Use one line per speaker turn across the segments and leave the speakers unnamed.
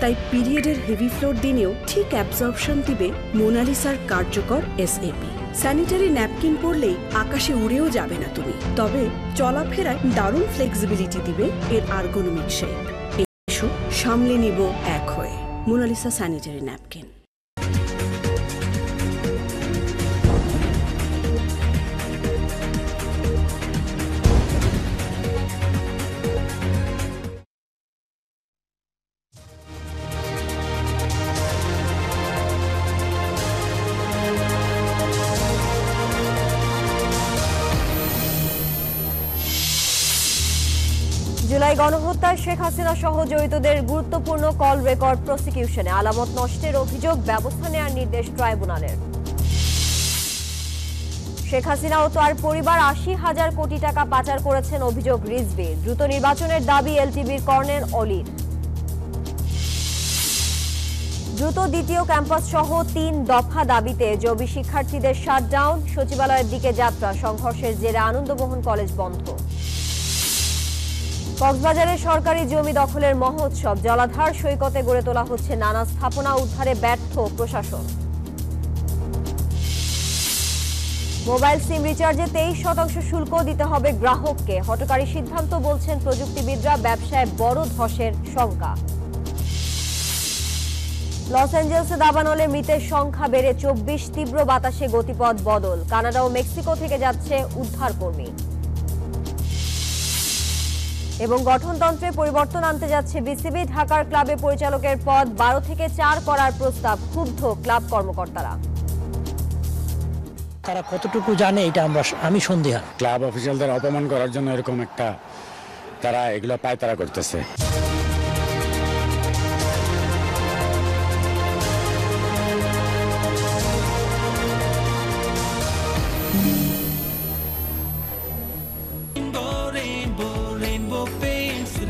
তাই পিরিয়ডের heavy floor দিনেও ঠিক অ্যাবজর্পশন দিবে মোনালিসার কার্যকর এসএপি। স্যানিটারি ন্যাপকিন পরলেই আকাশে উড়েও যাবে না তুমি, তবে চলাফেরায় দারুণ ফ্লেক্সিবিলিটি দিবে এর আর্গোনমিক শেপ। এসো সামলে নিব এক হয়ে মোনালিসা স্যানিটারি ন্যাপকিন।
জুলাই গণহত্যায় শেখ হাসিনা সহ জড়িতদের গুরুত্বপূর্ণ কল রেকর্ড প্রসিকিউশনে, আলামত নষ্টের অভিযোগ, ব্যবস্থা নেওয়ার নির্দেশ ট্রাইব্যুনালের। শেখ হাসিনা ও তার পরিবার ৮০,০০০ কোটি টাকা পাচার করেছেন অভিযোগ রিজভির। দ্রুত নির্বাচনের দাবি এলটিবির কর্নেল অলির। দ্রুত দ্বিতীয় ক্যাম্পাস সহ ৩ দফা দাবিতে জবি শিক্ষার্থীদের শাটডাউন, সচিবালয়ের দিকে যাত্রা, সংঘর্ষের জেরে আনন্দমোহন কলেজ বন্ধ। কক্সবাজারে সরকারি জমি দখলের মহোৎসব, জলাধার সৈকতে গড়ে তোলা হচ্ছে নানা স্থাপনা, উদ্ধারে ব্যর্থ প্রশাসন। মোবাইল সিম রিচার্জে 23% শুল্ক দিতে হবে গ্রাহককে, হঠকারী সিদ্ধান্ত বলছেন প্রযুক্তিবিদরা, ব্যবসায় বড় ধসের শঙ্কা। লস অ্যাঞ্জেলসে দাবানলে মৃতের সংখ্যা বেড়ে 24, তীব্র বাতাসে গতিপথ বদল, কানাডা ও মেক্সিকো থেকে যাচ্ছে উদ্ধারকর্মী। এবং গঠনতন্ত্রে পরিবর্তন আনতে যাচ্ছে বিসিবি, ঢাকার ক্লাবে পরিচালকের পদ 12 থেকে 4 করার প্রস্তাব, ক্ষুব্ধ ক্লাব কর্মকর্তারা।
তারা কতটুকু জানে এটা আমি সন্দেহ।
ক্লাব অফিসিয়ালদের অপমান করার জন্য এরকম একটা তারা এগুলো পায়তারা করতেছে।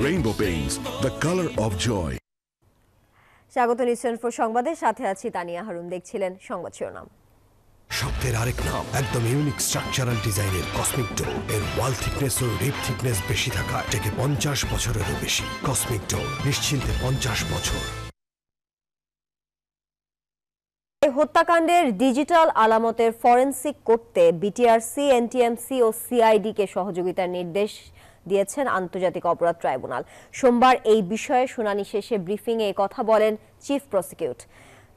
Rainbow Paints, the color of joy.
স্বাগত নিউজ 24 সংবাদের সাথে আছি তানিয়া হারুন। দেখছিলেন সংবাদ শিরোনাম।
শব্দের আরেক নাম, একদম ইউনিক স্ট্রাকচারাল ডিজাইনের কসমিক ডোর। এর ওয়াল থিকনেস ও রিপ থিকনেস বেশি থাকা থেকে 50 বছরেরও বেশি। কসমিক ডোর, নিশ্চিন্তে 50 বছর।
হত্যাকাণ্ডের ডিজিটাল আলামতের ফরেনসিক করতে বিটিআরসি, এনটিএমসি ও সিআইডি কে সহযোগিতার নির্দেশ দিয়েছেন আন্তর্জাতিক অপরাধ ট্রাইব্যুনাল। সোমবার এই বিষয়ে শুনানি শেষে ব্রিফিংয়ে এই কথা বলেন চিফ প্রসিকিউট।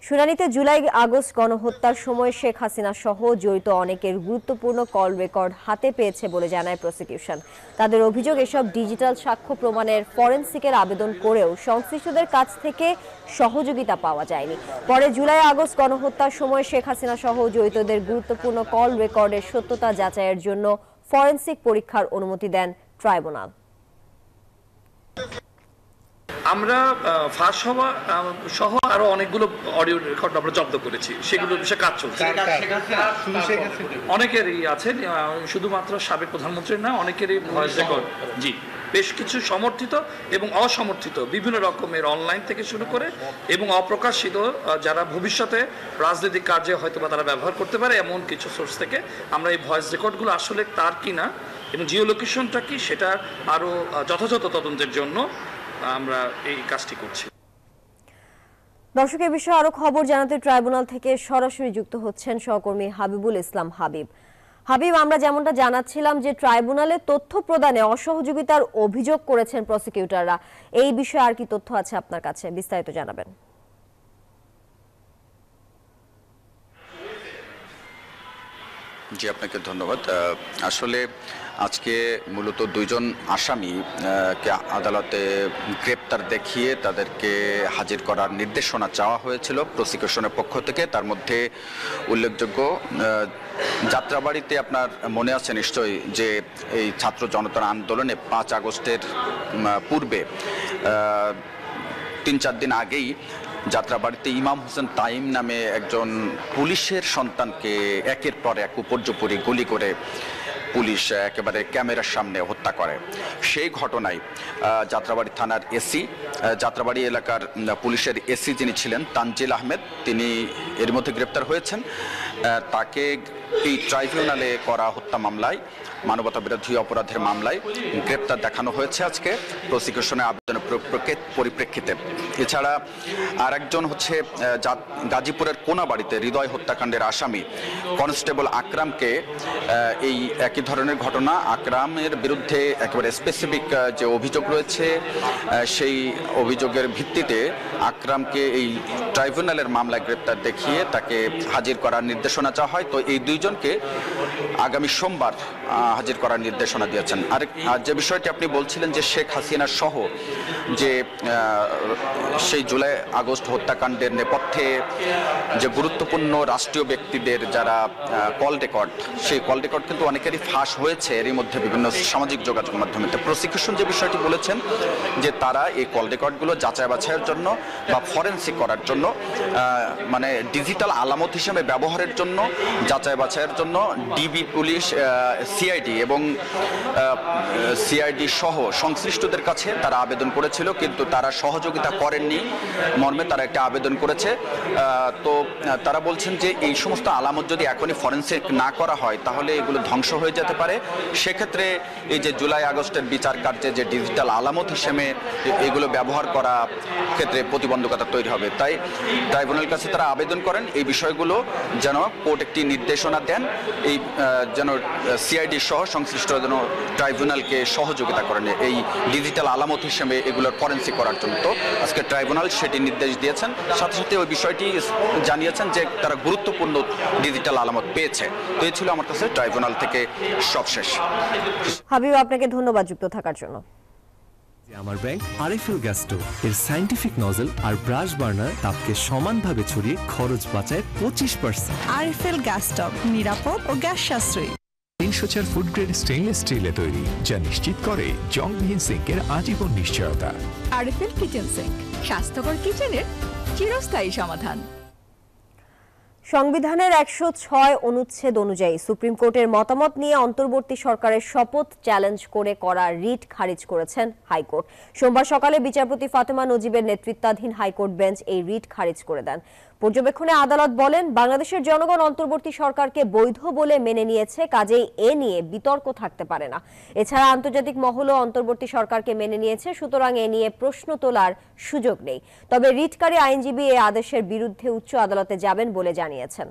শুনানিতে জুলাই আগস্ট গণহত্যার সময় শেখ হাসিনা সহ জড়িত অনেকের গুরুত্বপূর্ণ কল রেকর্ড হাতে পেয়েছে বলে জানায় প্রসিকিউশন। তাদের অভিযোগ, এসব ডিজিটাল সাক্ষ্য প্রমাণের ফরেনসিকের আবেদন করেও সংশ্লিষ্টদের কাছ থেকে সহযোগিতা পাওয়া যায়নি। পরে জুলাই আগস্ট গণহত্যার সময় শেখ হাসিনা সহ জড়িতদের গুরুত্বপূর্ণ কল রেকর্ডের সত্যতা যাচাইয়ের জন্য ফরেনসিক পরীক্ষার অনুমতি দেন ট্রাইব্যুনাল।
আমরা ফাঁস হওয়া সহ আরো অনেকগুলো অডিও রেকর্ড আমরা জব্দ করেছি, সেগুলো বিষয়ে কাজ চলছে। অনেকেরই আছে, শুধুমাত্র সাবেক প্রধানমন্ত্রীর না, অনেকেরই ভয়েস রেকর্ড। জি, বেশ কিছু সমর্থিত এবং অসমর্থিত বিভিন্ন রকমের অনলাইন থেকে শুরু করে এবং অপ্রকাশিত, যারা ভবিষ্যতে রাজনৈতিক কার্যে হয়তো বা তারা ব্যবহার করতে পারে এমন কিছু সোর্স থেকে আমরা এই ভয়েস রেকর্ডগুলো আসলে তার কিনা এবং জিও লোকেশনটা কি সেটা আরো যথাযথ তদন্তের জন্য আমরা এই কাজটি করছি।
দর্শক, এই বিষয়ে আরো খবর জানাতে ট্রাইব্যুনাল থেকে সরাসরি যুক্ত হচ্ছেন সহকর্মী হাবিবুল ইসলাম হাবিব। হাবিব, আমরা যেমনটা জানাচ্ছিলাম যে ট্রাইব্যুনালে তথ্য প্রদানে অসহযোগিতার অভিযোগ করেছেন প্রসিকিউটররা, এই বিষয়ে আর কি তথ্য আছে আপনার কাছে, বিস্তারিত জানাবেন।
জি, আপনাকে ধন্যবাদ। আসলে আজকে মূলত 2 জন আসামিকে আদালতে গ্রেপ্তার দেখিয়ে তাদেরকে হাজির করার নির্দেশনা চাওয়া হয়েছিল প্রসিকিউশনের পক্ষ থেকে। তার মধ্যে উল্লেখযোগ্য, যাত্রাবাড়িতে আপনার মনে আছে নিশ্চয়ই যে এই ছাত্র জনতার আন্দোলনে 5 আগস্টের পূর্বে 3-4 দিন আগেই যাত্রাবাড়িতে ইমাম হোসেন তাইম নামে একজন পুলিশের সন্তানকে একের পর এক উপর্যুপরি গুলি করে পুলিশ একেবারে ক্যামেরার সামনে হত্যা করে। সেই ঘটনায় যাত্রাবাড়ি থানার এসি, যাত্রাবাড়ি এলাকার পুলিশের এসি যিনি ছিলেন তানজিল আহমেদ, তিনি এর মধ্যে গ্রেপ্তার হয়েছেন। তাকে এই ট্রাইব্যুনালে করা হত্যা মামলায়, মানবতা বিরোধী অপরাধের মামলায় গ্রেপ্তার দেখানো হয়েছে আজকে প্রসিকিউশনের আবেদনের পরিপ্রেক্ষিতে। এছাড়া আর একজন হচ্ছে গাজীপুরের কোনাবাড়িতে হৃদয় হত্যাকাণ্ডের আসামি কনস্টেবল আকরামকে, এই একই ধরনের ঘটনা, আকরামের বিরুদ্ধে একেবারে স্পেসিফিক যে অভিযোগ রয়েছে সেই অভিযোগের ভিত্তিতে আকরামকে এই ট্রাইব্যুনালের মামলায় গ্রেপ্তার দেখিয়ে তাকে হাজির করার নির্দেশনা চাওয়া হয়। তো এই দুইজনকে আগামী সোমবার হাজির করার নির্দেশনা দিয়েছেন। আর যে বিষয়টি আপনি বলছিলেন যে শেখ হাসিনা সহ যে সেই জুলাই আগস্ট হত্যাকাণ্ডের নেপথ্যে যে গুরুত্বপূর্ণ রাষ্ট্রীয় ব্যক্তিদের যারা কল রেকর্ড, সেই কল রেকর্ড কিন্তু অনেকেরই ফাঁস হয়েছে এরই মধ্যে বিভিন্ন সামাজিক যোগাযোগ মাধ্যমে। প্রসিকিউশন যে বিষয়টি বলেছেন যে তারা এই কল রেকর্ডগুলো যাচাই বাছাইয়ের জন্য বা ফরেনসিক করার জন্য, মানে ডিজিটাল আলামত হিসেবে ব্যবহারের জন্য, যাচাই বাছাইয়ের জন্য ডিবি পুলিশ, সিআইডি এবং সিআইডি সহ সংশ্লিষ্টদের কাছে তারা আবেদন করেছিল, কিন্তু তারা সহযোগিতা করেননি মর্মে তারা একটা আবেদন করেছে। তো তারা বলছেন যে এই সমস্ত আলামত যদি এখনই ফরেনসিক না করা হয় তাহলে এগুলো ধ্বংস হয়ে যেতে পারে। সেক্ষেত্রে এই যে জুলাই আগস্টের বিচার কার্যে যে ডিজিটাল আলামত হিসেবে এগুলো ব্যবহার করা ক্ষেত্রে প্রতিবন্ধকতা তৈরি হবে। তাই ট্রাইব্যুনালের কাছে তারা আবেদন করেন এই বিষয়গুলো যেন কোর্ট একটি নির্দেশনা দেন, এই যেন সিআইডি সহ সংশ্লিষ্ট যেন ট্রাইব্যুনালকে সহযোগিতা করেন এই ডিজিটাল আলামত হিসেবে এগুলোর ফরেনসিক করার জন্য। তো আজকে ট্রাইব্যুনাল সেটি নির্দেশ দিয়েছেন, সাথে সাথে ওই বিষয়টি জানিয়েছেন যে তারা গুরুত্বপূর্ণ ডিজিটাল আলামত পেয়েছে। তো এই ছিল আমার কাছে ট্রাইব্যুনাল থেকে সবশেষ।
হাবিব, আপনাকে ধন্যবাদ যুক্ত থাকার জন্য।
আমার ব্যাংক আরএফএল গ্যাস স্টোভ এর সায়েন্টিফিক নজল আর ব্রাশ বার্নার তাপকে সমানভাবে ছড়িয়ে খরচ বাঁচায় 25%।
আরএফএল গ্যাস স্টোভ নিরাপদ ও গ্যাস সাশ্রয়ী।
304 ফুড গ্রেড স্টেইনলেস স্টিলে তৈরি, যা নিশ্চিত করে জংবিহীন সিঙ্কের আজীবন নিশ্চয়তা।
আরএফএল কিচেন সিঙ্ক, স্বাস্থ্যকর কিচেনের চিরস্থায়ী সমাধান।
সংবিধানের 106 অনুচ্ছেদ অনুযায়ী সুপ্রিম কোর্টের মতামত নিয়ে অন্তর্বর্তী সরকারের শপথ চ্যালেঞ্জ করে করা রিট খারিজ করেছেন হাইকোর্ট। সোমবার সকালে বিচারপতি ফাতেমা নজিবের নেতৃত্বাধীন হাইকোর্ট বেঞ্চ এই রিট খারিজ করে দেন। পর্যবেক্ষণে আদালত বলেন, বাংলাদেশের জনগণ অন্তর্বর্তী সরকারকে বৈধ বলে মেনে নিয়েছে, কাজেই এ নিয়ে বিতর্ক থাকতে পারে না। এছাড়া আন্তর্জাতিক মহলও অন্তর্বর্তী সরকারকে মেনে নিয়েছে, সুতরাং এ নিয়ে প্রশ্ন তোলার সুযোগ নেই। তবে রিটকারী আইনজীবী এই আদেশের বিরুদ্ধে উচ্চ আদালতে যাবেন বলে জানিয়েছেন।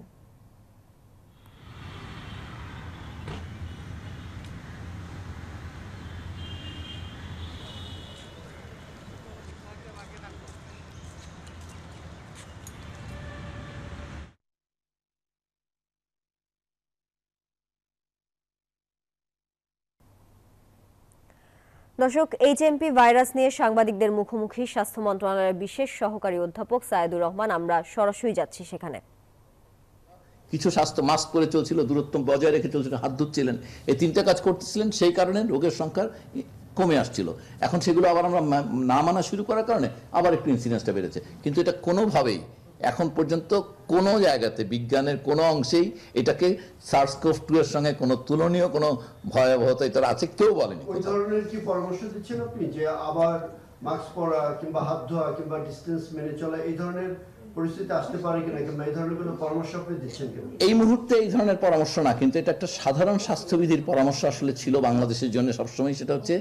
দর্শক, এইচএমপি ভাইরাস নিয়ে সাংবাদিকদের মুখোমুখি স্বাস্থ্য মন্ত্রণালয়ের বিশেষ সহকারী অধ্যাপক সায়েদুর রহমান। আমরা সরাসরি যাচ্ছি সেখানে।
কিছু স্বাস্থ্য মাস্ক পরে চলছিল, দূরত্ব বজায় রেখে চলছিল, হাত ধুচ্ছিলেন, এই তিনটা কাজ করতেছিলেন, সেই কারণে রোগের সংখ্যা কমে আসছিল। এখন সেগুলো আবার আমরা না মানা শুরু করার কারণে আবার একটু ইনসিডেন্সটা বেড়েছে। কিন্তু এটা কোনোভাবেই এখন পর্যন্ত কোনো জায়গাতে বিজ্ঞানের কোনো অংশেই এটাকে SARS-CoV-2 এর সঙ্গে কোনো তুলনীয় কোনো ভয়াবহতা এটা আছে কেউ বলেনি।
ওই ধরনের কি পরামর্শ দিচ্ছেন আপনি যে আবার মাস্ক পরা কিংবা হাত ধোয়া কিংবা ডিসটেন্স মেনে চলা এই ধরনের পরিস্থিতি আসতে পারে কিনা, কিংবা এই ধরনের কোনো পরামর্শ আপনি দিচ্ছেন কিনা?
এই মুহূর্তে এই ধরনের পরামর্শ না, কিন্তু এটা একটা সাধারণ স্বাস্থ্যবিধির পরামর্শ আসলে ছিল বাংলাদেশের জন্য সবসময়। সেটা হচ্ছে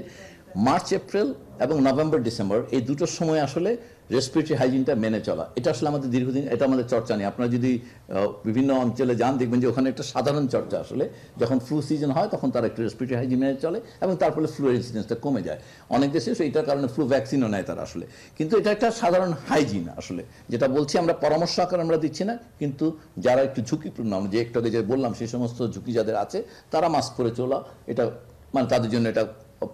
মার্চ, এপ্রিল এবং নভেম্বর, ডিসেম্বর এই দুটোর সময় আসলে রেসপিরেটরি হাইজিনটা মেনে চলা। এটা আসলে আমাদের দীর্ঘদিন, এটা আমাদের চর্চা নেই। আপনারা যদি বিভিন্ন অঞ্চলে যান দেখবেন যে ওখানে একটা সাধারণ চর্চা আসলে যখন ফ্লু সিজন হয় তখন তারা একটু রেসপিরেটরি হাইজিন মেনে চলে এবং তার ফলে ফ্লু ইনসিডেন্সটা কমে যায়। অনেক দেশে এইটার কারণে ফ্লু ভ্যাকসিনও নেয় তারা আসলে। কিন্তু এটা একটা সাধারণ হাইজিন আসলে, যেটা বলছি আমরা পরামর্শ আকারে আমরা দিচ্ছি না, কিন্তু যারা একটু ঝুঁকিপূর্ণ, আমরা যে একটু আগে যে বললাম সেই সমস্ত ঝুঁকি যাদের আছে তারা মাস্ক পরে চলা, এটা মানে তাদের জন্য এটা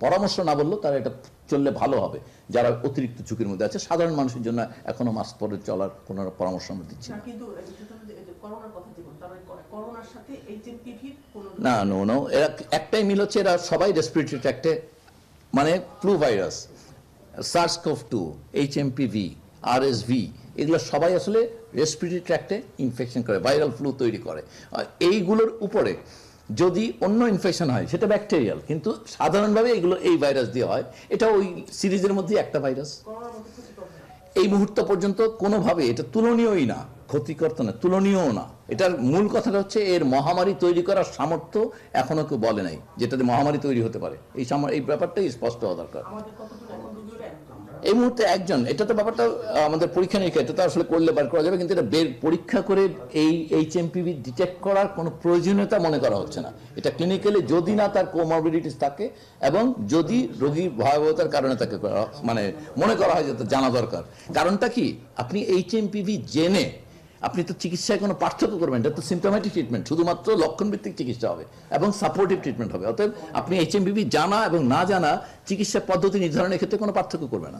পরামর্শ না বললেও তারা এটা চললে ভালো হবে। যারা অতিরিক্ত ঝুঁকির মধ্যে আছে সাধারণ মানুষের জন্য এখনো মাস্ক পরে চলার কোনো পরামর্শ আমরা দিচ্ছি না। না নো নো, এরা একটাই মিল হচ্ছে, এরা সবাই রেসপিরেটরি ট্র্যাক্টে, মানে flu virus, SARS-CoV-2, HMPV, RSV, এগুলো সবাই আসলে রেসপিরেটরি ট্র্যাক্টে ইনফেকশন করে, ভাইরাল ফ্লু তৈরি করে। আর এইগুলোর উপরে যদি অন্য ইনফেকশন হয় সেটা ব্যাকটেরিয়াল, কিন্তু সাধারণভাবে এগুলো এই ভাইরাস দিয়ে হয়। এটা ওই সিরিজের মধ্যে একটা ভাইরাস। এই মুহূর্ত পর্যন্ত কোনোভাবে এটা তুলনীয়ই না, ক্ষতিকর তো না, তুলনীয়ও না। এটার মূল কথাটা হচ্ছে এর মহামারী তৈরি করার সামর্থ্য এখনো কেউ বলে নাই, যেটাতে মহামারী তৈরি হতে পারে। এই ব্যাপারটাই স্পষ্ট হওয়া দরকার। এই মুহূর্তে একজন, এটা তো ব্যাপারটা আমাদের পরীক্ষা নিরীক্ষা, এটা তো আসলে করলে বার করা যাবে, কিন্তু এটা পরীক্ষা করে এই HMPV ডিটেক্ট করার কোনো প্রয়োজনীয়তা মনে করা হচ্ছে না। এটা ক্লিনিক্যালি যদি না তার কোমরবিডিটিস থাকে এবং যদি রোগীর ভয়াবহতার কারণে তাকে মানে মনে করা হয় যে জানা দরকার। কারণটা কি, আপনি HMPV জেনে আপনি তো চিকিৎসায় কোনো পার্থক্য করবেন, এটা তো সিমটোম্যাটিক ট্রিটমেন্ট, শুধুমাত্র লক্ষণ ভিত্তিক চিকিৎসা হবে এবং সাপোর্টিভ ট্রিটমেন্ট হবে। অতএব আপনি HMPV জানা এবং না জানা চিকিৎসা পদ্ধতি নির্ধারণের ক্ষেত্রে কোনো পার্থক্য করবে না।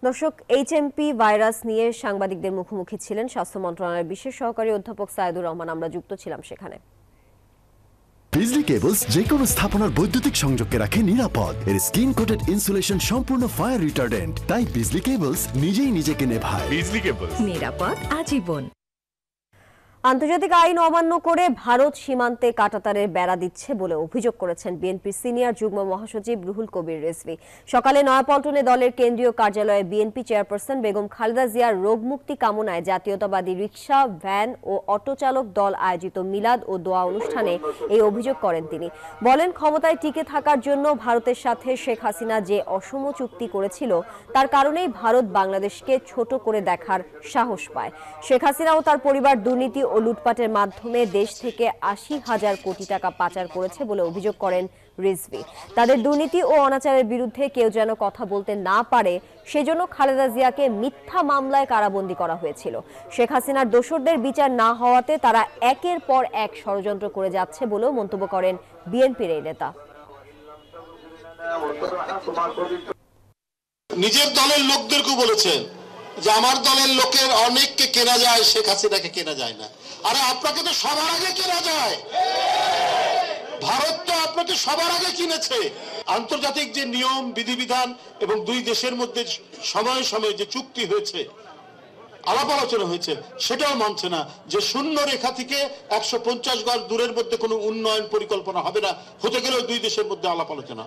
দর্শক, HMP ভাইরাস নিয়ে সাংবাদিকদের মুখোমুখি ছিলেন স্বাস্থ্য মন্ত্রণালয়ের বিশেষ সহকারী অধ্যাপক সাইদুর রহমান। আমরা যুক্ত ছিলাম সেখানে।
বিজলি কেবলস যে কোনো স্থাপনার বৈদ্যুতিক সংযোগকে রাখে নিরাপদ। এর স্কিন কোটেড ইনসুলেশন সম্পূর্ণ ফায়ার রিটার্ডেন্ট, তাই বিজলি কেবলস নিজেই নিজেকে নেভায়।
বিজলি কেবলস, নিরাপদ আজীবন।
আন্তর্জাতিক আইন অমান্য করে ভারত সীমান্তে কাঁটাতারের বেড়া দিচ্ছে বলে অভিযোগ করেছেন বিএনপির সিনিয়র যুগ্ম মহাসচিব রুহুল কবির রিজভী। সকালে নয়াপল্টনে দলের কেন্দ্রীয় কার্যালয়ে বিএনপি চেয়ারপারসন বেগম খালেদা জিয়ার রোগমুক্তি কামনায় জাতীয়তাবাদী রিকশা, ভ্যান ও অটো চালক দল আয়োজিত মিলাদ ও দোয়া অনুষ্ঠানে এই অভিযোগ করেন তিনি। বলেন, ক্ষমতায় টিকে থাকার জন্য ভারতের সাথে শেখ হাসিনা যে অসম চুক্তি করেছিল তার কারণেই ভারত বাংলাদেশকে ছোট করে দেখার সাহস পায়। শেখ হাসিনা ও তার পরিবার দুর্নীতি ও লুটপাটের মাধ্যমে দেশ থেকে ৮০,০০০ কোটি টাকা পাচার করেছে বলে অভিযোগ করেন রিজভী। তাদের দুর্নীতি ও অনাচারের বিরুদ্ধে কেউ যেন কথা বলতে না পারে সেজন্য খালেদা জিয়াকে মিথ্যা মামলায় কারাবন্দী করা হয়েছিল। শেখ হাসিনার দোসরদের বিচার না হওয়াতে তারা একের পর এক ষড়যন্ত্র করে যাচ্ছে বলেও মন্তব্য করেন বিএনপির এই নেতা।
নিজের দলের লোকদেরকে বলেছেন যে আমার দলের লোকের অনেককে কেনা যায়, শেখ হাসিনাকে কেনা যায় না। আরে আপনাকে তো সবার আগে কেনা যায়, ভারত তো আপনাকে সবার আগে কিনেছে। আন্তর্জাতিক যে নিয়ম বিধিবিধান এবং দুই দেশের মধ্যে সময়ে সময়ে যে চুক্তি হয়েছে, আলাপ আলোচনা হয়েছে, সেটাও মানছে না যে শূন্য রেখা থেকে ১৫০ গজ দূরের মধ্যে কোনো উন্নয়ন পরিকল্পনা হবে না, হতে গেলেও দুই দেশের মধ্যে আলাপ আলোচনা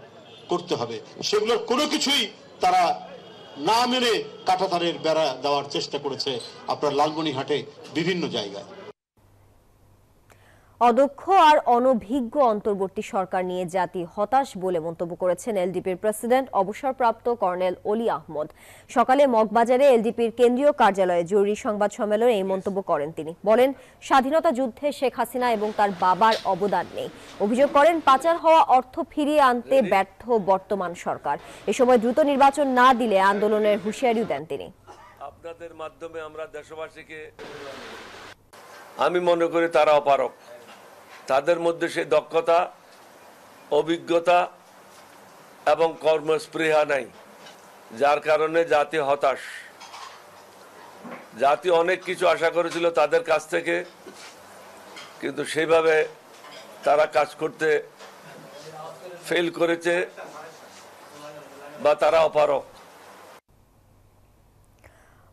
করতে হবে। সেগুলোর কোনো কিছুই তারা না মেনে কাঁটাতারের বেড়া দেওয়ার চেষ্টা করেছে আপনার লালমনিরহাটে বিভিন্ন জায়গায়।
অদক্ষ আর অনভিজ্ঞ অন্তর্বর্তী সরকার নিয়ে জাতি হতাশ বলে মন্তব্য করেছেন এলডিপির প্রেসিডেন্ট অবসরপ্রাপ্ত কর্নেল অলি আহমদ। সকালে মগবাজারে এলডিপির কেন্দ্রীয় কার্যালয়ে জরুরি সংবাদ সম্মেলনে এই মন্তব্য করেন তিনি। বলেন, স্বাধীনতা যুদ্ধে শেখ হাসিনা এবং তার বাবার অবদান নেই। অভিযোগ করেন, পাচার হওয়া অর্থ ফিরিয়ে আনতে ব্যর্থ বর্তমান সরকার। এ সময় দ্রুত নির্বাচন না দিলে আন্দোলনের হুঁশিয়ারিও দেন তিনি।
আপনাদের মাধ্যমে আমরা দেশবাসীকে, আমি মনে করি তারা অপারক, তাদের মধ্যে সেই দক্ষতা, অভিজ্ঞতা এবং কর্মস্পৃহা নাই, যার কারণে জাতি হতাশ। জাতি অনেক কিছু আশা করেছিল তাদের কাছ থেকে, কিন্তু সেইভাবে তারা কাজ করতে ফেল করেছে বা তারা অপারক।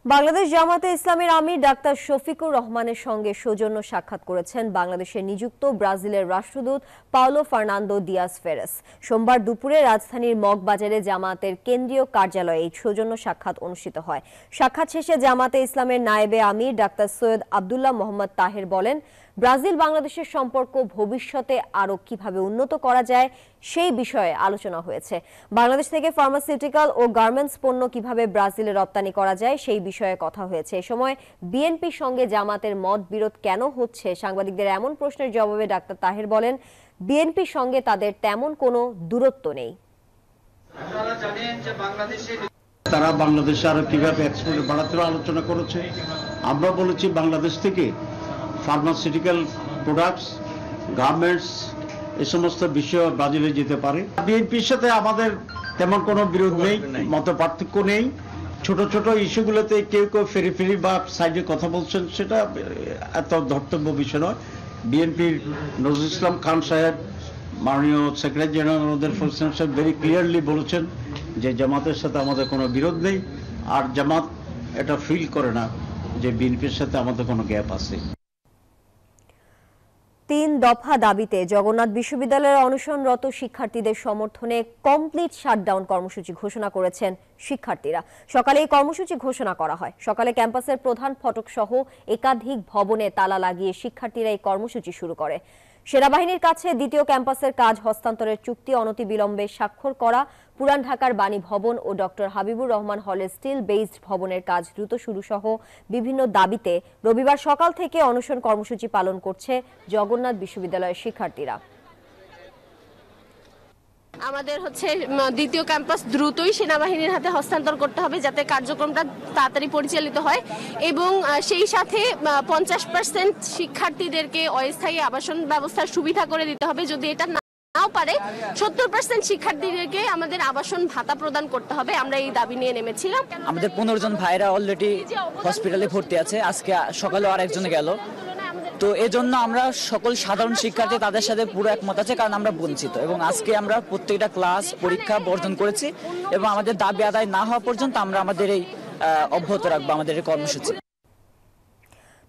বাংলাদেশ জামাতে ইসলামীর আমির ডাক্তার শফিকুর রহমানের সঙ্গে সৌজন্য সাক্ষাৎ করেছেন বাংলাদেশে নিযুক্ত ব্রাজিলের রাষ্ট্রদূত পাওলো ফার্নান্দো দিয়াস ফেরেস। সোমবার দুপুরে রাজধানীর মগবাজারে জামাতের কেন্দ্রীয় কার্যালয়ে এই সৌজন্য সাক্ষাৎ অনুষ্ঠিত হয়। সাক্ষাৎ শেষে জামাতে ইসলামের নায়েবে আমির ডাক্তার সৈয়দ আব্দুল্লাহ মোহাম্মদ তাহের বলেন, ব্রাজিল বাংলাদেশের সম্পর্ক ভবিষ্যতে আরও কিভাবে উন্নত করা যায় সেই বিষয়ে আলোচনা হয়েছে। বাংলাদেশ থেকে ফার্মাসিউটিক্যাল ও গার্মেন্টস পণ্য কিভাবে ব্রাজিলে রপ্তানি করা যায় সেই বিষয়ে কথা হয়েছে। এ সময় বিএনপির সঙ্গে জামাতের মত বিরোধ কেন হচ্ছে সাংবাদিকদের এমন প্রশ্নের জবাবে ডাক্তার তাহের বলেন, বিএনপির সঙ্গে তাদের তেমন কোনো দূরত্ব নেই।
তারা বাংলাদেশে আরো কিভাবে এক্সপোর্ট বাড়াতে আলোচনা করেছে। আমরা বলেছি বাংলাদেশ থেকে ফার্মাসিউটিক্যাল প্রোডাক্টস, গার্মেন্টস এই সমস্ত বিষয় ব্রাজিলে যেতে পারে। বিএনপির সাথে আমাদের তেমন কোনো বিরোধ নেই, মত পার্থক্য নেই। ছোট ছোট ইস্যুগুলোতে কেউ কেউ ফেরি ফেরি বা সাইডে কথা বলছেন, সেটা এত ধর্তব্য বিষয় নয়। বিএনপির নজরুল ইসলাম খান সাহেব, মাননীয় সেক্রেটারি জেনারেল ওদের প্রেসিডেন্ট সাহেব ভেরি ক্লিয়ারলি বলেছেন যে জামাতের সাথে আমাদের কোনো বিরোধ নেই, আর জামাত এটা ফিল করে না যে বিএনপির সাথে আমাদের কোনো গ্যাপ আছে।
3 দফা দাবিতে জগন্নাথ বিশ্ববিদ্যালয়ের অনশনরত শিক্ষার্থীদের সমর্থনে কমপ্লিট শাটডাউন কর্মসূচি ঘোষণা করেছেন শিক্ষার্থীরা। সকালে এই কর্মসূচি ঘোষণা করা হয়। সকালে ক্যাম্পাসের প্রধান ফটক সহ একাধিক ভবনে তালা লাগিয়ে শিক্ষার্থীরা এই কর্মসূচি শুরু করে। সেনাবাহিনীর কাছে দ্বিতীয় ক্যাম্পাসের কাজ হস্তান্তরের চুক্তি অনতিবিলম্বে স্বাক্ষর করা, পুরান ঢাকার বাণী ভবন ও ডক্টর হাবিবুর রহমান হলের স্টিল বেসড ভবনের কাজ দ্রুত শুরু সহ বিভিন্ন দাবিতে রবিবার সকাল থেকে অনশন কর্মসূচি পালন করছে জগন্নাথ বিশ্ববিদ্যালয়ের শিক্ষার্থীরা।
আমাদের দ্বিতীয় ক্যাম্পাস দ্রুতই সেনাবাহিনীর হাতে হস্তান্তর করতে হবে যাতে কার্যক্রমটা তাড়াতাড়ি পরিচালিত হয় এবং সেই সাথে 50% শিক্ষার্থীদেরকে অস্থায়ী আবাসন ব্যবস্থার সুবিধা করে দিতে হবে। যদি এটা নাও পারে 70% শিক্ষার্থীদেরকে আমাদের আবাসন ভাতা প্রদান করতে হবে। আমরা এই দাবি নিয়ে নেমেছিলাম।
আমাদের 15 জন ভাইরা অলরেডি হসপিটালে ভর্তি আছে, আজকে সকালে আরেকজন গেল। তো এজন্য আমরা সকল সাধারণ শিক্ষার্থী তাদের সাথে পুরো একমত আছে, কারণ আমরা বঞ্চিত এবং আজকে আমরা প্রত্যেকটা ক্লাস পরীক্ষা বর্জন করেছি এবং আমাদের দাবি আদায় না হওয়া পর্যন্ত আমরা আমাদের এই অব্যাহত রাখবো আমাদের এই কর্মসূচি।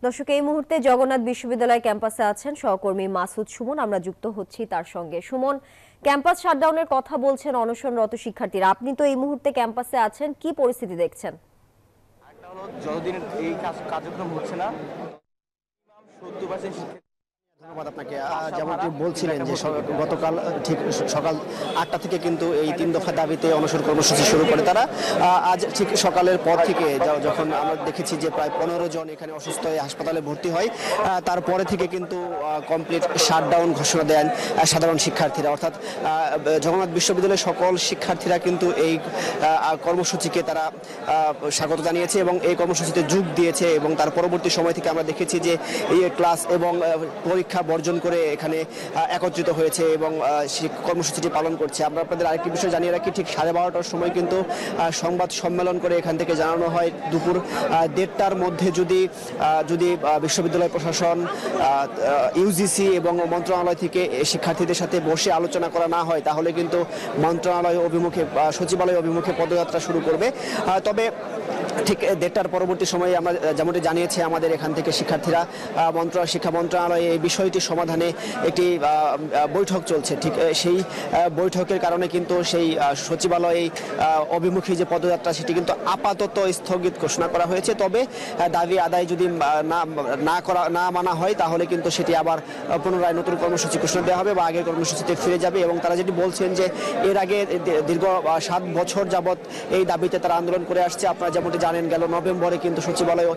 দর্শক, এই মুহূর্তে জগন্নাথ বিশ্ববিদ্যালয় ক্যাম্পাসে আছেন সহকর্মী মাসুদ সুমন, আমরা যুক্ত হচ্ছি তার সঙ্গে। সুমন, ক্যাম্পাস শাটডাউনের কথা বলছেন অনশনরত শিক্ষার্থীরা, আপনি তো এই মুহূর্তে ক্যাম্পাসে আছেন, কি পরিস্থিতি দেখছেন?
যতদিন এই কার্যক্রম হচ্ছে না 70% ধন্যবাদ আপনাকে। যেমনটি বলছিলেন যে গতকাল ঠিক সকাল 8টা থেকে কিন্তু এই 3 দফা দাবিতে অনশন কর্মসূচি শুরু করে তারা। আজ ঠিক সকালের পর থেকে যখন আমরা দেখেছি যে প্রায় 15 জন এখানে অসুস্থ হয়ে হাসপাতালে ভর্তি হয়, তারপরে থেকে কিন্তু কমপ্লিট শাটডাউন ঘোষণা দেন সাধারণ শিক্ষার্থীরা, অর্থাৎ জগন্নাথ বিশ্ববিদ্যালয়ের সকল শিক্ষার্থীরা কিন্তু এই কর্মসূচিকে তারা স্বাগত জানিয়েছে এবং এই কর্মসূচিতে যোগ দিয়েছে এবং তার পরবর্তী সময় থেকে আমরা দেখেছি যে এই ক্লাস এবং পরীক্ষা বর্জন করে এখানে একত্রিত হয়েছে এবং কর্মসূচিটি পালন করছে। আমরা আপনাদের আরেকটি বিষয় জানিয়ে রাখি, ঠিক 12:30টার সময় কিন্তু সংবাদ সম্মেলন করে এখান থেকে জানানো হয় দুপুর 1:30টার মধ্যে যদি বিশ্ববিদ্যালয় প্রশাসন, ইউজিসি এবং মন্ত্রণালয় থেকে শিক্ষার্থীদের সাথে বসে আলোচনা করা না হয় তাহলে কিন্তু মন্ত্রণালয় অভিমুখে, সচিবালয় অভিমুখে পদযাত্রা শুরু করবে। তবে ঠিক 1:30টার পরবর্তী সময়ে আমরা যেমনটি জানিয়েছি আমাদের এখান থেকে শিক্ষার্থীরা শিক্ষা মন্ত্রণালয়ে এই বিষয়টি সমাধানে একটি বৈঠক চলছে। ঠিক সেই বৈঠকের কারণে কিন্তু সেই সচিবালয়ে অভিমুখী যে পদযাত্রা সেটি কিন্তু আপাতত স্থগিত ঘোষণা করা হয়েছে। তবে দাবি আদায় যদি না মানা হয় তাহলে কিন্তু সেটি আবার পুনরায় নতুন কর্মসূচি ঘোষণা দেওয়া হবে বা আগের কর্মসূচিতে ফিরে যাবে। এবং তারা যেটি বলছেন যে এর আগে দীর্ঘ 7 বছর যাবৎ এই দাবিতে তারা আন্দোলন করে আসছে। আপনারা যেমনটি জানেন, গেল নভেম্বরে কিন্তু সচিবালয়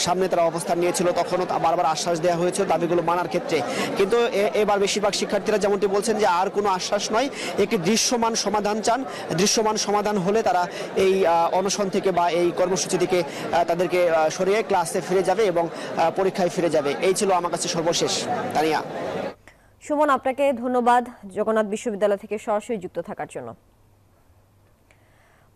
সামনে তারা অবস্থান নিয়েছিল, তখনও বারবার আশ্বাস দেওয়া হয়েছিল দাবিগুলো মানার ক্ষেত্রে। কিন্তু এবার বেশিরভাগ শিক্ষার্থীরা যেমনটি বলছেন যে আর কোনো আশ্বাস নয়, একটি দৃশ্যমান সমাধান চান। দৃশ্যমান সমাধান হলে তারা এই অনশন থেকে বা এই কর্মসূচি থেকে তাদেরকে সরিয়ে ক্লাসে ফিরে যাবে এবং পরীক্ষায় ফিরে যাবে। এই ছিল আমার কাছে সর্বশেষ। তানিয়া।
সুমন, আপনাকে ধন্যবাদ জগন্নাথ বিশ্ববিদ্যালয় থেকে সরাসরি যুক্ত থাকার জন্য।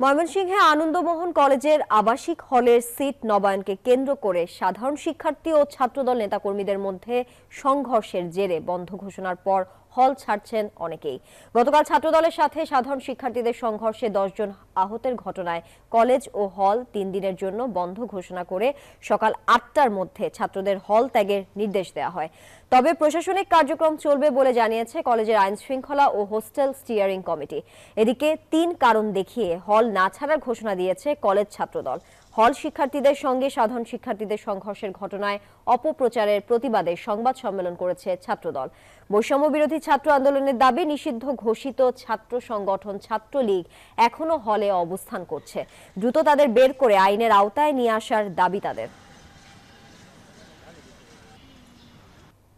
ময়মনসিংহে আনন্দমোহন কলেজের আবাসিক হলের সিট নবায়নকে কেন্দ্র করে সাধারণ শিক্ষার্থী ও ছাত্রদল নেতাকর্মীদের মধ্যে সংঘর্ষের জেরে বন্ধ ঘোষণার পর হল ছাড়ছেন অনেকেই। গতকাল ছাত্রদলের সাথে সাধারণ শিক্ষার্থীদের সংঘর্ষে 10 জন আহতের ঘটনায় কলেজ ও হল 3 দিনের জন্য বন্ধ ঘোষণা করে সকাল 8টার মধ্যে ছাত্রদের হল ত্যাগের নির্দেশ দেওয়া হয়। তবে প্রশাসনিক কার্যক্রম চলবে বলে জানিয়েছে কলেজের আইন শৃঙ্খলা ও হোস্টেল স্টিয়ারিং কমিটি। এদিকে 3 কারণ দেখিয়ে হল না ছাড়ার ঘোষণা দিয়েছে কলেজ ছাত্রদল। হল শিক্ষার্থীদের সঙ্গে সাধারণ শিক্ষার্থীদের সংঘর্ষের ঘটনায় অপপ্রচারের প্রতিবাদে সংবাদ সম্মেলন করেছে ছাত্রদল। বৈষম্য বিরোধী ছাত্র আন্দোলনের দাবি নিষিদ্ধ ঘোষিত ছাত্র সংগঠন ছাত্রলীগ এখনো হলে অবস্থান করছে। দ্রুত তাদের বের করে আইনের আওতায় নিয়ে আসার দাবি তাদের।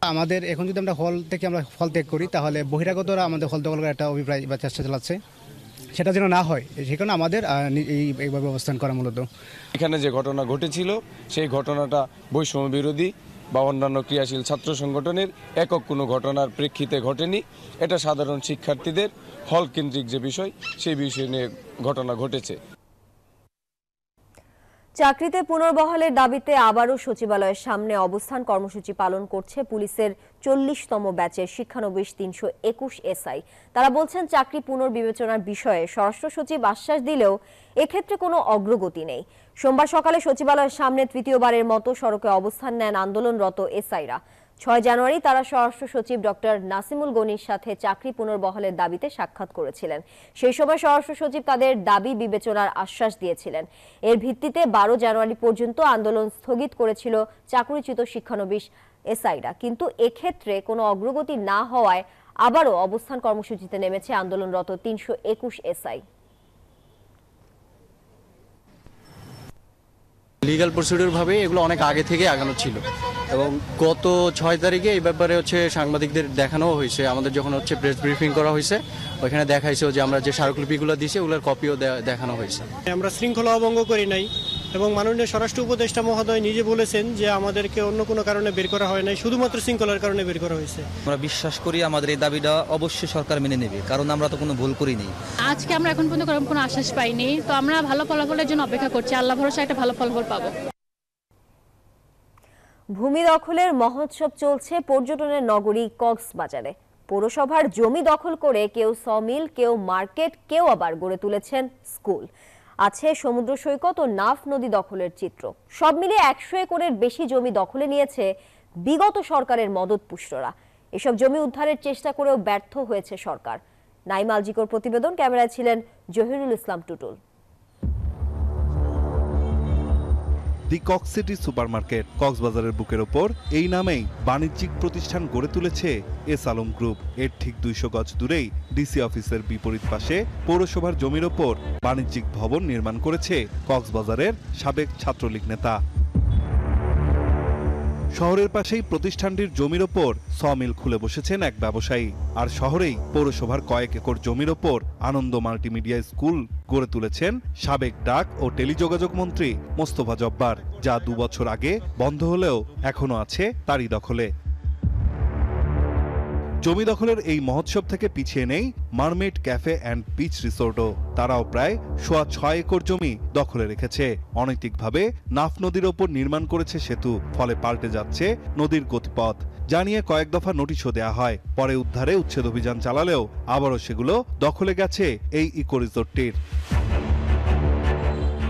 আমাদের এখন যদি আমরা হল থেকে হল ত্যাগ করি তাহলে বহিরাগতরা আমাদের হল দখল করার একটা অভিপ্রায় বা চেষ্টা চালাচ্ছে, সেটা যেন না হয় সেখানে আমাদের এইভাবে অবস্থান করা। মূলত
এখানে যে ঘটনা ঘটেছিল সেই ঘটনাটা বৈষম্য বিরোধী বা অন্যান্য ক্রিয়াশীল ছাত্র সংগঠনের একক কোনো ঘটনার প্রেক্ষিতে ঘটেনি। এটা সাধারণ শিক্ষার্থীদের হল কেন্দ্রিক যে বিষয় সেই বিষয় নিয়ে ঘটনা ঘটেছে।
চাকরিতে পুনর্বহালের দাবিতে আবারও সচিবালয়ের সামনে অবস্থান কর্মসূচি পালন করছে পুলিশের 40তম ব্যাচের শিক্ষানবিশ 321 এসআই। তারা বলছেন চাকরি পুনর্বিবেচনার বিষয়ে স্বরাষ্ট্র সচিব আশ্বাস দিলেও এক্ষেত্রে কোনো অগ্রগতি নেই। সোমবার সকালে সচিবালয়ের সামনে তৃতীয়বারের মতো সড়কে অবস্থান নেন আন্দোলনরত এসআইরা। 6 জানুয়ারি তারা স্বরাষ্ট্র সচিব ডক্টর নাসিমুল গনির সাথে চাকরি পুনর্বহালের দাবিতে সাক্ষাৎ করেছিলেন। সেই সময় স্বরাষ্ট্র সচিব তাদের দাবি বিবেচনার আশ্বাস দিয়েছিলেন। এর ভিত্তিতে 12 জানুয়ারি পর্যন্ত আন্দোলন স্থগিত করেছিল চাকরিচ্যুত শিক্ষানবিশ এসআইরা, কিন্তু এক্ষেত্রে কোনো অগ্রগতি না হওয়ায় আবারও অবস্থান কর্মসূচিতে নেমেছে আন্দোলনরত 321 এসআই।
লিগ্যাল প্রসিডিউর ভাবে এগুলো অনেক আগে থেকে আগানো ছিল এবং গত 6 তারিখে এই ব্যাপারে সাংবাদিকদের দেখানো হয়েছে। আমাদের যখন প্রেস ব্রিফিং করা হয়েছে ওইখানে দেখাইছে যে আমরা যে স্মারকলিপিগুলো দিয়েছি ওগুলোর কপিও দেখানো হয়েছে।
আমরা শৃঙ্খলা ভঙ্গ করি নাই এবং মাননীয় স্বরাষ্ট্র উপদেষ্টা মহোদয় নিজে বলেছেন যে আমাদেরকে অন্য কোনো কারণে বের করা হয় নাই, শুধুমাত্র শৃঙ্খলার কারণে বের করা হয়েছে।
আমরা বিশ্বাস করি আমাদের এই দাবিটা অবশ্যই সরকার মেনে নেবে, কারণ আমরা তো কোনো ভুল করিনি।
আজকে আমরা এখন পর্যন্ত কোনো আশ্বাস পাইনি, তো আমরা ভালো ফলাফলের জন্য অপেক্ষা করছি। আল্লাহ ভরসা একটা ভালো ফলাফল পাবো।
ভূমি দখলের মহোৎসব চলছে পর্যটনের নগরী কক্সবাজারে। পৌরসভার জমি দখল করে কেউ সমিল, কেউ মার্কেট, কেউ আবার গড়ে তুলেছেন স্কুল। আছে সমুদ্র সৈকত ও নাফ নদী দখলের চিত্র। সব মিলে 100 একরের বেশি জমি দখলে নিয়েছে বিগত সরকারের মদতপুষ্টরা। এসব জমি উদ্ধারের চেষ্টা করেও ব্যর্থ হয়েছে সরকার। নাইম আলজিকোর প্রতিবেদন, ক্যামেরায় ছিলেন জহিরুল ইসলাম টুটুল।
দি কক্স সিটি সুপারমার্কেট কক্সবাজারের বুকের ওপর এই নামেই বাণিজ্যিক প্রতিষ্ঠান গড়ে তুলেছে এস আলম গ্রুপ। এর ঠিক 200 গজ দূরেই ডিসি অফিসের বিপরীত পাশে পৌরসভার জমির ওপর বাণিজ্যিক ভবন নির্মাণ করেছে কক্সবাজারের সাবেক ছাত্রলীগ নেতা। শহরের পাশেই প্রতিষ্ঠানটির জমির ওপর সমিল খুলে বসেছেন এক ব্যবসায়ী। আর শহরেই পৌরসভার কয়েক একর জমির ওপর আনন্দ মাল্টিমিডিয়া স্কুল গড়ে তুলেছেন সাবেক ডাক ও টেলিযোগাযোগ মন্ত্রী মোস্তফা জব্বার, যা 2 বছর আগে বন্ধ হলেও এখনো আছে তারই দখলে। জমি দখলের এই মহোৎসব থেকে পিছিয়ে নেই মারমেড ক্যাফে অ্যান্ড বিচ রিসোর্টও। তারাও প্রায় 6.25 একর জমি দখলে রেখেছে। অনৈতিকভাবে নাফ নদীর ওপর নির্মাণ করেছে সেতু, ফলে পাল্টে যাচ্ছে নদীর গতিপথ। জানিয়ে কয়েক দফা নোটিশও দেয়া হয়। পরে উদ্ধারে উচ্ছেদ অভিযান চালালেও আবারও সেগুলো দখলে গেছে এই ইকো রিসোর্টটির।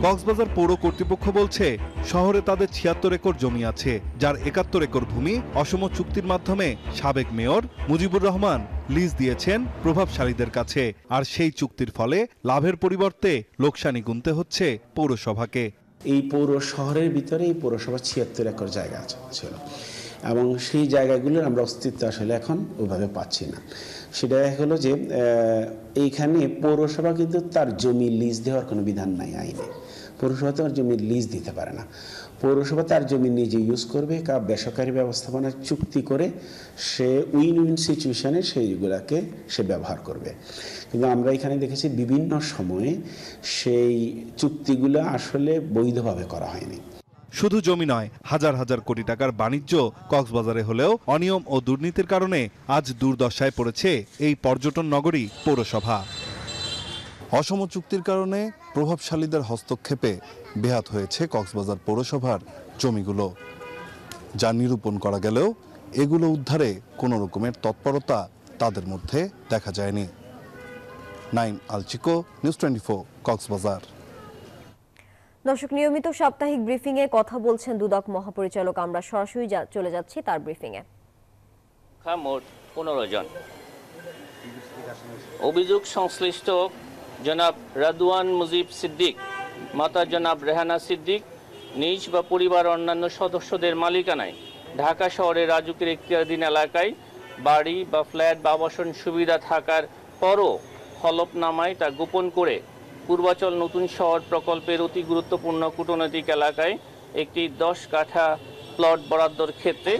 কক্সবাজার পৌর কর্তৃপক্ষ বলছে শহরে তাদের 76 একর জমি আছে, যার 71 একর ভূমি অসম চুক্তির মাধ্যমে সাবেক মেয়র মুজিবুর রহমান লিজ দিয়েছেন প্রভাবশালীদের কাছে। আর সেই চুক্তির ফলে লাভের পরিবর্তে লোকসানি গুনতে হচ্ছে পৌরসভাকে।
এই পৌর শহরের ভিতরে এই পৌরসভা 76 একর জায়গা ছিল এবং সেই জায়গাগুলোর আমরা অস্তিত্ব আসলে এখন ওইভাবে পাচ্ছি না। সেটা হলো যে এইখানে পৌরসভা কিন্তু তার জমি লিজ দেওয়ার কোনো বিধান নাই আইনে। পৌরসভা তার জমি লিজ দিতে পারে না। পৌরসভা তার জমি নিজে ইউজ করবে, বেসরকারি ব্যবস্থাপনার চুক্তি করে সে উইন উইন সিচুয়েশনে সেইগুলাকে সে ব্যবহার করবে। কিন্তু আমরা এখানে দেখেছি বিভিন্ন সময়ে সেই চুক্তিগুলো আসলে বৈধভাবে করা হয়নি।
শুধু জমি নয়, হাজার হাজার কোটি টাকার বাণিজ্য কক্সবাজারে হলেও অনিয়ম ও দুর্নীতির কারণে আজ দুর্দশায় পড়েছে এই পর্যটন নগরী পৌরসভা। অসম চুক্তির কারণে প্রভাবশালীদের হস্তক্ষেপে বেহাত হয়েছে কক্সবাজার পৌরসভার জমিগুলো, যা নিরূপণ করা গেলেও এগুলো উদ্ধারে কোনো রকমের তৎপরতা তাদের মধ্যে দেখা যায়নি। নাইম আলচিকো, নিউজ 24, কক্সবাজার।
দর্শক, নিয়মিত সাপ্তাহিক ব্রিফিং এ কথা বলছেন দুদক মহাপরিচালক। আমরা সরাসরি চলে যাচ্ছি তার ব্রিফিং এ।
মোট 15 জন অভিযোগ সংশ্লিষ্ট জনাব রাদওয়ান মুজিব সিদ্দিক, মাতা জনাব রেহানা সিদ্দিক নিজ বা পরিবার অন্যান্য সদস্যদের মালিকানায় ঢাকা শহরের রাজুকের এখতিয়ারাধীন এলাকায় বাড়ি বা ফ্ল্যাট বা আবাসন সুবিধা থাকার পরও হলফনামায় তা গোপন করে পূর্বাচল নতুন শহর প্রকল্পের অতি গুরুত্বপূর্ণ কূটনৈতিক এলাকায় একটি 10 কাঠা প্লট বরাদ্দর ক্ষেত্রে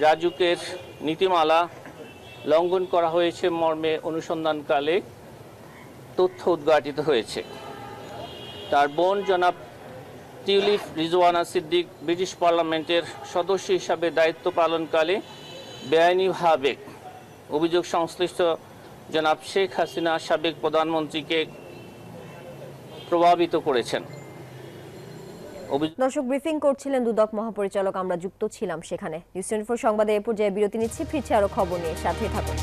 রাজুকের নীতিমালা লঙ্ঘন করা হয়েছে মর্মে অনুসন্ধানকালে তথ্য উদ্ঘাটিত হয়েছে। তার বোন জনাব টিউলিপ রিজওয়ানা সিদ্দিক ব্রিটিশ পার্লামেন্টের সদস্য হিসাবে দায়িত্ব পালনকালে বেআইনিভাবে অভিযোগ সংশ্লিষ্ট জনাব শেখ হাসিনা সাবেক প্রধানমন্ত্রীকে প্রভাবিত করেছেন।
দর্শক, ব্রিফিং করছিলেন দুদক মহাপরিচালক। আমরা যুক্ত ছিলাম সেখানে। নিউজ 24 সংবাদে এ পর্যায়ে বিরতি নিচ্ছি। ফিরছি আরো খবর নিয়ে, সাথে থাকুন।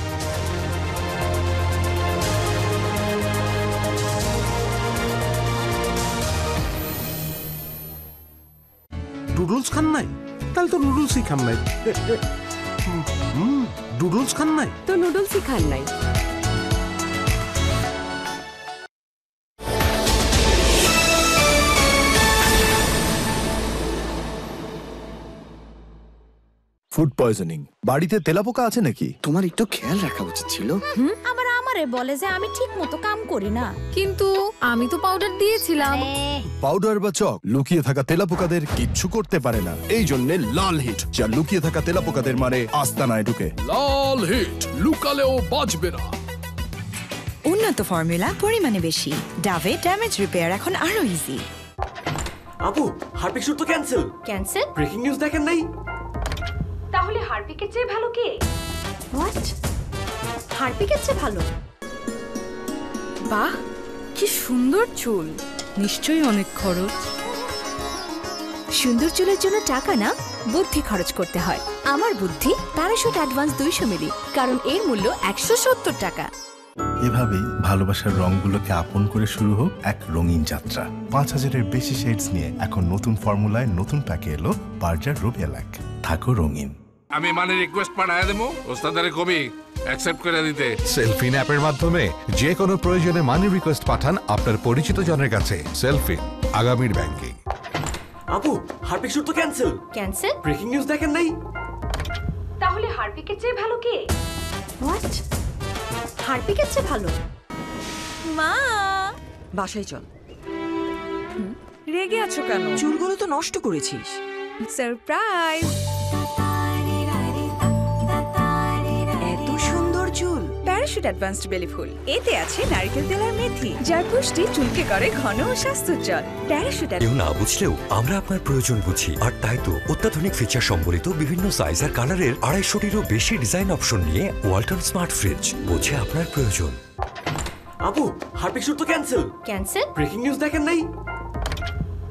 নুডলস খান নাই? তাহলে তো নুডলসই খান নাই।
নুডলস খান নাই?
তো নুডলসই খান নাই।
ফুড পয়জনিং, বাড়িতে তেলাপোকা আছে নাকি?
তোমার একটু খেয়াল রাখা উচিত ছিল।
আবার আমারে বলে যে আমি ঠিক মতো কাম করি না, কিন্তু আমি তো পাউডার দিয়েছিলাম।
পাউডার বা চক লুকিয়ে থাকা তেলাপোকাদের কিচ্ছু করতে পারে না। এই জন্য লাল হিট, যা লুকিয়ে থাকা তেলাপোকাদের মারে আস্তানায় ঢুকে।
লাল হিট, লুকালেও বাঁচবে না।
উন্নত ফর্মুলা, পরিমাণে বেশি। ডাভে ড্যামেজ রিপেয়ার এখন আরো ইজি।
আপু, হারপিক শুট তো ক্যান্সেল।
ক্যান্সেল?
ব্রেকিং নিউজ দেখেন নাই?
তাহলে হারপিকের চেয়ে ভালো কে? হোয়াট? হারপিকের চেয়ে ভালো? বাহ, কি সুন্দর চুল। নিশ্চয়ই অনেক খরচ।
সুন্দর চুলের জন্য টাকা না, বুদ্ধি খরচ করতে হয়। আমার বুদ্ধি প্যারাশুট অ্যাডভান্স 200 মিলি, কারণ এর মূল্য 170 টাকা।
এভাবেই ভালোবাসার রংগুলোকে আপন করে শুরু হোক এক রঙিন যাত্রা। 5000-এর বেশি শেডস নিয়ে এখন নতুন ফর্মুলায় নতুন প্যাকে এলো বার্জার রুবি এলাক। থাকো রঙিন।
আমি মানে রিকোয়েস্ট পাঠায় দেবো, ওস্তাদের কবি অ্যাকসেপ্ট করে দিতে।
সেলফিন অ্যাপের মাধ্যমে যে কোনো প্রয়োজনে মানি রিকোয়েস্ট পাঠান আপনার পরিচিত জনের কাছে। সেলফিন, আগামীর ব্যাংকিং।
আপু, হারপিক শুট তো ক্যান্সেল।
ক্যান্সেল?
ব্রেকিং নিউজ দেখেন নাই?
তাহলে হারপিকের চেয়ে ভালো কে? হোয়াট? হারপিকের চেয়ে ভালো?
মা,
বাসায় চল। রেগে আছো কেন? চুলগুলো তো নষ্ট করেছিস।
সারপ্রাইজ।
এত সুন্দর চুল।
প্যারাশুট অ্যাডভান্সড বেলি ফুল, এতে আছে নারকেল তেল আর মেথি, যার পুষ্টি চুলকে করে ঘন ও স্বাস্থ্যোজ্জ্বল। প্যারাশুট।
কেউ না বুঝলেও আমরা আপনার প্রয়োজন বুঝি, আর তাই তো অত্যাধুনিক ফিচার সম্বলিত বিভিন্ন সাইজ আর কালারের 250-টিরও বেশি ডিজাইন অপশন নিয়ে ওয়ালটন স্মার্ট ফ্রিজ বোঝে আপনার প্রয়োজন।
আপু, হারপিক শুট তো ক্যান্সেল।
ক্যান্সেল?
ব্রেকিং নিউজ দেখেন নাই?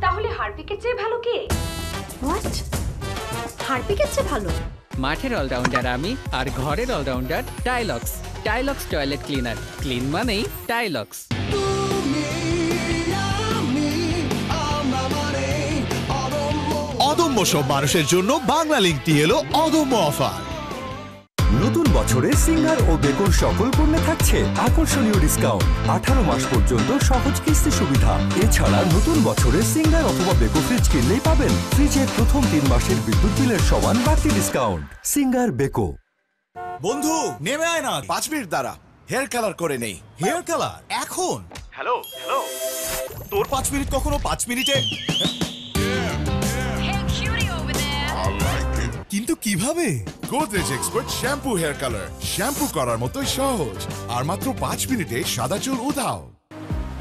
তাহলে হারপিকের চেয়ে ভালো কে? হোয়াট? হারপিকের চেয়ে ভালো?
মাঠের অলরাউন্ডার আমি, আর ঘরের allrounder Tylox. Tylox toilet cleaner, clean মানেই টাইলক্স।
অদম্য সব মানুষের জন্য বাংলা লিংকটি এলো অদম্য অফার।
নতুন বছরে সিঙ্গার ও বেকোর সকল পণ্যে থাকছে আকর্ষণীয় ডিসকাউন্ট। 18 মাস পর্যন্ত সহজ কিস্তি সুবিধা। এছাড়া নতুন বছরে সিঙ্গার অথবা বেকো ফ্রিজ কিনলেই পাবেন ফ্রিজের প্রথম 3 মাসের বিদ্যুৎ বিলের সমান বাড়তি ডিসকাউন্ট। Singer Beko.
বন্ধু নেমে আয় না, 5 মিনিট দাঁড়া, হেয়ার কালার করে নেই। হেয়ার কালার এখন? হ্যালো হ্যালো, তোর 5 মিনিট কখনো 5 মিনিটে? কিন্তু কিভাবে? Godrej expert shampoo hair colour, shampoo করার মতোই সহজ, আর মাত্র 5 মিনিটে সাদা চুল উধাও।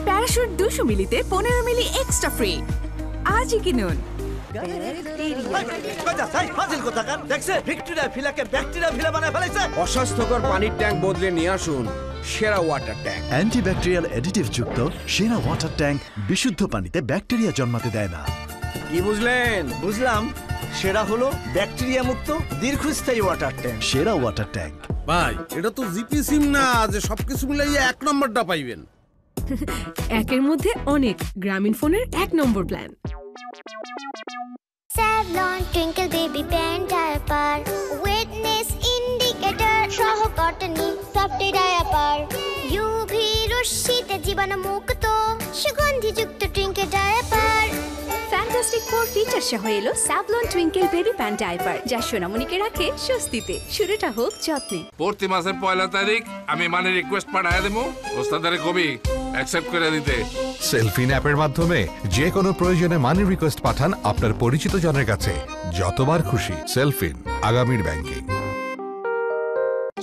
প্যারাশুট 200 মিলিতে 15 মিলি এক্সট্রা ফ্রি। আজই কিনুন।
অস্বাস্থ্যকর পানির ট্যাঙ্ক বদলে নিয়ে আসুন সেরা ওয়াটার ট্যাঙ্ক।
অ্যান্টিব্যাকটেরিয়াল অ্যাডিটিভ যুক্ত সেরা ওয়াটার ট্যাঙ্ক বিশুদ্ধ পানিতে ব্যাকটেরিয়া জন্মাতে দেয় না।
কি বুঝলেন? বুঝলাম, সেরা হলো ব্যাকটেরিয়া মুক্ত দীর্ঘস্থায়ী ওয়াটার ট্যাঙ্ক।
সেরা ওয়াটার ট্যাঙ্ক।
ভাই, এটা তো জিপি সিম না যে সবকিছু মিলাইয়া 1 নম্বরটা পাইবেন।
একের মধ্যে অনেক, গ্রামীণ ফোনের 1 number plan.
Savlon Twinkle Baby Pen Diaper, Wetness Indicator সহ কটনি সফট ডায়াপার, UV রশ্মিতে জীবাণুমুক্ত সুগন্ধিযুক্ত টুইঙ্কেল ডায়াপার।
ফ্যান্টাস্টিক 4 ফিচার সহ এলো Savlon Twinkle baby pen diaper, যা সোনামণিকে রাখে স্বস্তিতে। শুরুটা হোক যত্নে।
প্রতি মাসের 1 তারিখ আমি মানে রিকোয়েস্ট পাঠায় দেবো, ওস্তাদের কবি অ্যাকসেপ্ট করে দিতে।
সেলফিন অ্যাপের মাধ্যমে যে কোনো প্রয়োজনে মানি রিকোয়েস্ট পাঠান আপনার পরিচিত জনের কাছে। যতবার খুশি। সেলফিন, আগামীর ব্যাংকিং।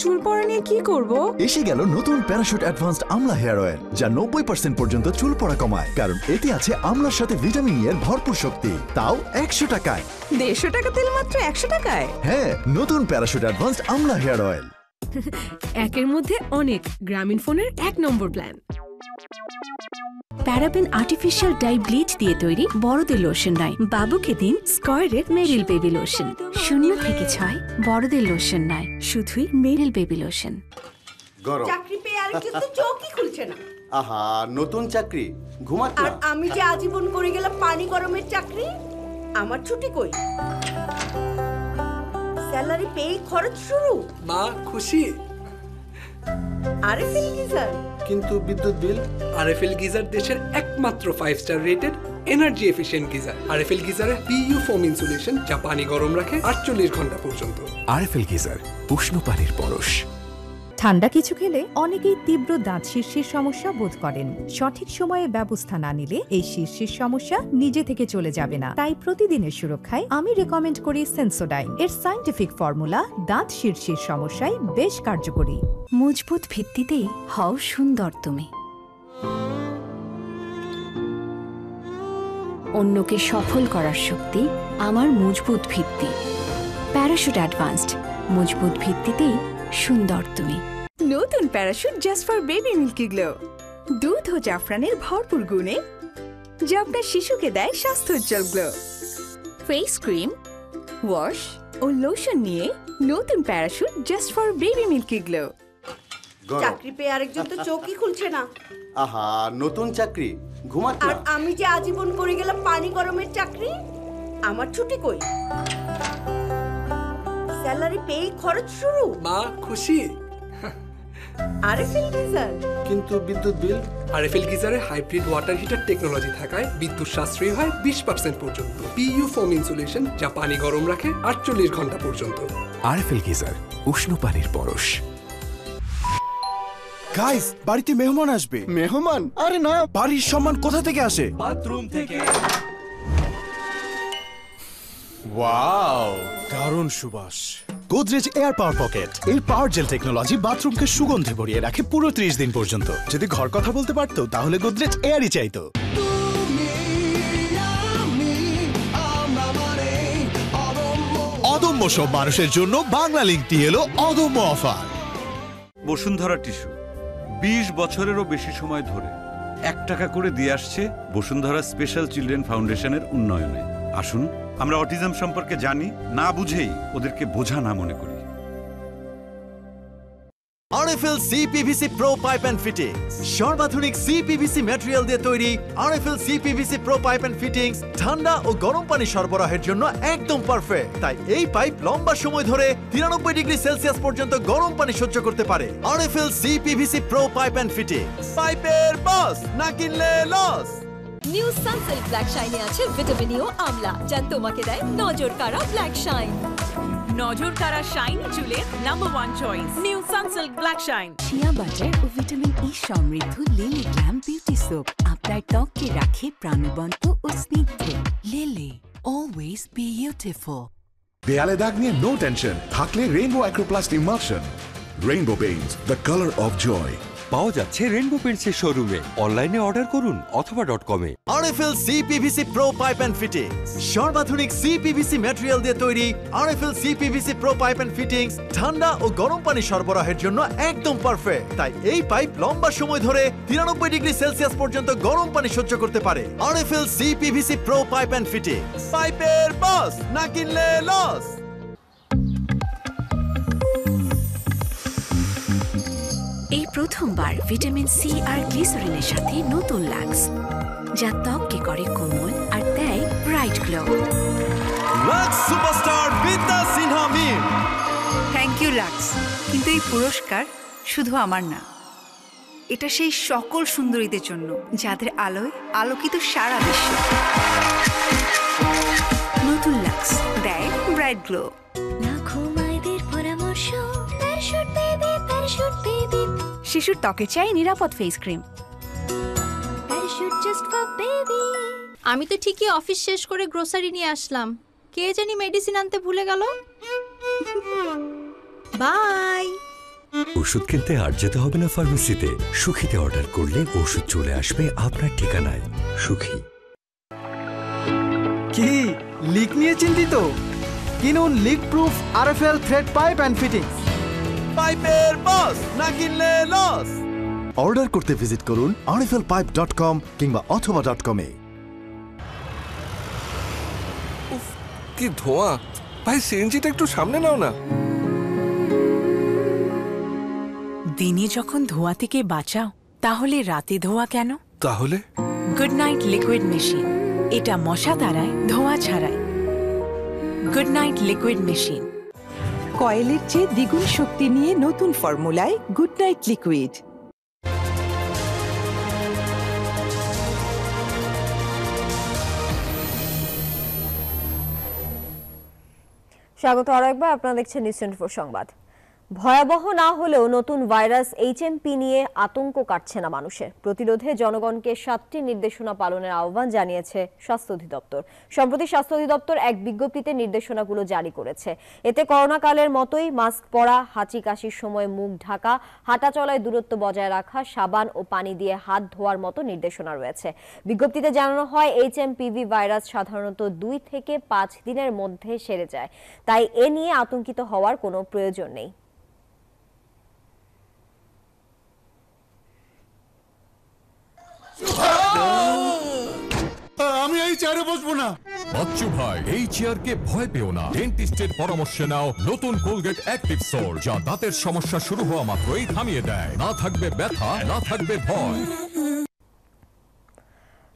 চুল পড়া নিয়ে কি করব?
এসে গেল নতুন প্যারাশুট অ্যাডভান্সড আমলা হেয়ার অয়েল, যা 90% পর্যন্ত চুল পড়া কমায়, কারণ এতে আছে আমলার সাথে ভিটামিন ই এর ভরপুর শক্তি, তাও 100 টাকায়।
150 টাকা তেল মাত্র 100 টাকায়?
হ্যাঁ, নতুন প্যারাশুট অ্যাডভান্সড আমলা হেয়ার অয়েল।
একের মধ্যে অনেক, গ্রামীণ ফোনের 1 number plan.
Paraben artificial die bleach দিয়ে তৈরি বড়দের লোশন নয়, বাবুকে দিন স্কয়ারের মেরিল বেবি লোশন। 0 থেকে 6 বড়দের লোশন নয়, শুধুই মেরিল বেবি লোশন।
চাকরি পেয়ে আর কিন্তু চোখই খুলছে না।
আহা, নতুন চাকরি, ঘুমাত না।
আর আমি যে আজীবন করে গেলাম পানি গরমের চাকরি, আমার ছুটি কই? স্যালারি পেয়ে খরচ শুরু।
মা খুশি।
RFL geyser.
কিন্তু বিদ্যুৎ বিল?
আরএফএল গিজার দেশের একমাত্র 5 star rated energy efficient geyser. RFL গিজারে পিইউ ফোম ইনসুলেশন, যা পানি গরম রাখে 48 ঘন্টা পর্যন্ত।
আরএফএল গিজার, উষ্ণ পানির পরশ।
ঠান্ডা কিছু খেলে অনেকেই তীব্র দাঁত শীর্ষের সমস্যা বোধ করেন। সঠিক সময়ে ব্যবস্থা না নিলে এই শীর্ষের সমস্যা নিজে থেকে চলে যাবে না। তাই প্রতিদিনের সুরক্ষায় আমি রেকমেন্ড করি সেন্সোডাইন। এর সায়েন্টিফিক ফর্মুলা দাঁত শীর্ষের সমস্যায় বেশ কার্যকরী।
মজবুত ভিত্তিতেই হও সুন্দর তুমি। অন্যকে সফল করার শক্তি আমার মজবুত ভিত্তি। প্যারাশুট অ্যাডভান্সড, মজবুত ভিত্তিতেই সুন্দর তুমি।
নতুন Parachute just for baby milky glow. দুধ ও জাফরানের ভরপুর গুণে যা আপনার শিশুকে দেয় স্বাস্থ্যোজ্জ্বল গ্লো। ফেস ক্রিম, ওয়াশ ও লোশন নিয়ে নতুন Parachute just for baby milky glow.
চাকরি পেয়ে আরেকজন তো চোখই খুলছে না।
আহা, নতুন চাকরি, ঘুমাত
আর
না।
আমি যে আজীবন করে গেলাম পানি গরমের চাকরি, আমার ছুটি কই? স্যালারি পেয়ে খরচ শুরু।
মা খুশি।
RFL geyser.
কিন্তু বিদ্যুৎ বিল?
আরএফএল গিজারে হাইব্রিড ওয়াটার হিটার টেকনোলজি থাকায় বিদ্যুৎ সাশ্রয়ী হয় 20% পর্যন্ত। পিইউ ফোম ইনসুলেশন, যা পানি গরম রাখে 48 ঘন্টা পর্যন্ত।
আরএফএল গিজার, উষ্ণ পানির পরশ।
গাইস, বাড়িতে মেহমান আসবে।
মেহমান?
আরে না, বাড়ির সম্মান কোথা থেকে আসে?
বাথরুম থেকে।
ওয়াও, দারুণ সুবাস। গোদরেজ এয়ার পাওয়ার পকেট এর পাওয়ার জেল টেকনোলজি বাথরুমকে সুগন্ধে ভরিয়ে রাখে পুরো 30 দিন পর্যন্ত। যদি ঘর কথা বলতে পারতো তাহলে গোদরেজ এয়ারই চাইতো। অদম্য সব মানুষের জন্য বাংলা লিংকটি এলো অদম্য অফার।
বসুন্ধরা টিস্যু 20 বছরেরও বেশি সময় ধরে 1 টাকা করে দিয়ে আসছে বসুন্ধরা স্পেশাল চিলড্রেন ফাউন্ডেশনের উন্নয়নে। আসুন আমরা অটিজম সম্পর্কে জানি, না বুঝেই ওদেরকে বোঝা না মনে করি।
RFL CPVC pro pipe and fittings, সর্বাধুনিক সিপিভিসি ম্যাটেরিয়াল দিয়ে তৈরি। RFL CPVC pro pipe and fittings ঠান্ডা ও গরম পানি সরবরাহের জন্য একদম পারফেক্ট। তাই এই পাইপ লম্বা সময় ধরে 93 ডিগ্রি সেলসিয়াস পর্যন্ত গরম পানি সহ্য করতে পারে। RFL CPVC pro pipe and fittings, পাইপের বস, না কিনলে লস।
নিউ সানসিল্ক ব্ল্যাক শাইনে আছে ভিটামিন ই ও আমলা, যা তোমাকে দেয় নজর কাড়া ব্ল্যাক শাইন।
নজর কাড়া শাইন চুলের number 1 choice new Sunsilk black shine.
Shea butter ও ভিটামিন ই সমৃদ্ধ লিলি গ্ল্যাম বিউটি সোপ আপনার ত্বককে রাখে প্রাণবন্ত ও স্নিগ্ধ। Lily, always beautiful.
দেয়ালে দাগ নিয়ে নো টেনশন, থাকলে Rainbow Acroplast emulsion. Rainbow paints, the colour of joy.
পাওয়া যাচ্ছে রেইনবো পেইন্টসের শোরুমে। অনলাইনে অর্ডার করুন অথবা .com-এ।
RFL CPVC pro pipe and fittings, সর্বাধুনিক সিপিভিসি ম্যাটেরিয়াল দিয়ে তৈরি। RFL CPVC pro pipe and fittings ঠান্ডা ও গরম পানি সরবরাহের জন্য একদম পারফেক্ট। তাই এই পাইপ লম্বা সময় ধরে 93 ডিগ্রি সেলসিয়াস পর্যন্ত গরম পানি সহ্য করতে পারে। RFL CPVC pro pipe and fittings, পাইপের বস, না কিনলে লস।
এই প্রথমবার ভিটামিন সি আর গ্লিসারিনের সাথে নতুন লাক্স, যা ত্বককে করে কোমল আর দেয় ব্রাইট গ্লো।
লাক্স সুপারস্টার বিদ্যা Sinha Mim.
Thank you lux, কিন্তু এই পুরস্কার শুধু আমার না, এটা সেই সকল সুন্দরীদের জন্য যাদের আলোয় আলোকিত সারা বিশ্ব।
নতুন লাক্স দেয় ব্রাইট গ্লো।
শিশুর ত্বকে চাই নিরাপদ ফেস ক্রিম।
আমি তো ঠিকই অফিস শেষ করে গ্রোসারি নিয়ে আসলাম, কে জানি মেডিসিন আনতে ভুলে গেল। বাই।
ওষুধ কিনতে আর যেতে হবে না ফার্মেসিতে। সুখীতে অর্ডার করলে ওষুধ চলে আসবে আপনার ঠিকানায়। সুখী।
কি লিক নিয়ে চিন্তিত? কিনুন leak proof RFL thread pipe and fittings, পাইপের বস, না কিনলে লস। অর্ডার করতে ভিজিট করুন rflpipe.com কিংবা অথবা .com-এ।
কি ধোঁয়া! ভাই সিএনজিটা একটু সামনে নাও না।
দিনে যখন ধোঁয়া থেকে বাঁচাও, তাহলে রাতে ধোঁয়া কেন?
তাহলে
গুড নাইট লিকুইড মেশিন, এটা মশা তাড়ায়, ধোঁয়া ছাড়ায়। Good night liquid machine.
কয়েলের চেয়ে দ্বিগুণ শক্তি নিয়ে নতুন ফর্মুলায় গুড নাইট লিকুইড।
স্বাগত আরো একবার, আপনারা দেখছেন নিউজ 24 সংবাদ। ভয়াবহ না হলেও নতুন ভাইরাস HMP নিয়ে আতঙ্ক কাটছে না মানুষের। প্রতিরোধে জনগণকে 7টি নির্দেশনা পালনের আহ্বান জানিয়েছে স্বাস্থ্য অধিদপ্তর। সম্প্রতি স্বাস্থ্য অধিদপ্তর এক বিজ্ঞপ্তিতে নির্দেশনাগুলো জারি করেছে। এতে করোনাকালের মতোই মাস্ক পরা, হাঁচি কাশির সময় মুখ ঢাকা, হাঁটাচলায় দূরত্ব বজায় রাখা, সাবান ও পানি দিয়ে হাত ধোয়ার মতো নির্দেশনা রয়েছে। বিজ্ঞপ্তিতে জানানো হয় HMPV ভাইরাস সাধারণত 2 থেকে 5 দিনের মধ্যে সেরে যায়, তাই এ নিয়ে আতঙ্কিত হওয়ার কোনো প্রয়োজন নেই।
আমি এই চেয়ারে বসবো না।
বাচ্চু ভাই, এই চেয়ারকে ভয় পেও না। ডেন্টিস্টের পরামর্শে নাও নতুন কোলগেট অ্যাক্টিভ সোল, যা দাঁতের সমস্যা শুরু হওয়া মাত্রই থামিয়ে দেয়। না থাকবে ব্যথা, না থাকবে ভয়।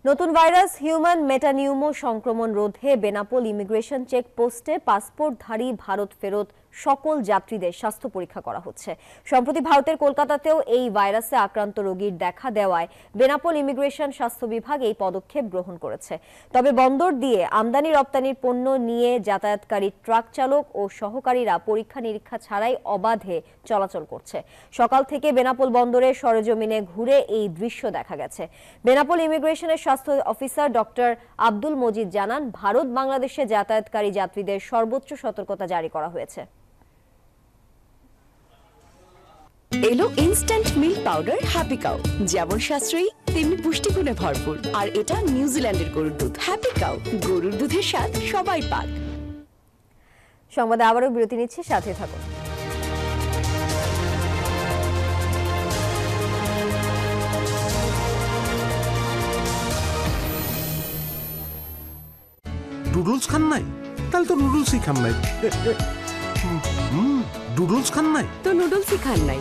নতুন ভাইরাস হিউম্যান মেটানিউমো সংক্রমণ রোধে বেনাপোল ইমিগ্রেশন চেকপোস্টে পাসপোর্টধারী ভারত ফেরত সকল যাত্রীদের স্বাস্থ্য পরীক্ষা করা হচ্ছে। সম্প্রতি ভারতের কলকাতাতেও এই ভাইরাসে আক্রান্ত রোগীর দেখা দেওয়ায় বেনাপোল ইমিগ্রেশন স্বাস্থ্য বিভাগ এই পদক্ষেপ গ্রহণ করেছে। তবে বন্দর দিয়ে আমদানি রপ্তানির পণ্য নিয়ে যাতায়াতকারী ট্রাক চালক ও সহকারীরা পরীক্ষা নিরীক্ষা ছাড়াই অবাধে চলাচল করছে। সকাল থেকে বেনাপোল বন্দরে সরেজমিনে ঘুরে এই দৃশ্য দেখা গেছে। বেনাপোল ইমিগ্রেশনের স্বাস্থ্য অফিসার ডক্টর আব্দুল মজিদ জানান, ভারত বাংলাদেশে যাতায়াতকারী যাত্রীদের সর্বোচ্চ সতর্কতা জারি করা হয়েছে।
এলো instant milk powder happy cow, যেমন সাশ্রয়ী তেমনি পুষ্টিগুণে ভরপুর। আর এটা নিউজিল্যান্ডের গরুর দুধ। হ্যাপি কাউ, গরুর দুধের স্বাদ সবাই পাক।
সংবাদে আবারও বিরতি নিচ্ছে, সাথে থাকুন।
নুডলস খান নাই? তাহলে তো নুডলসই খান নাই। নুডলস খান নাই
তো নুডলসই খান নাই।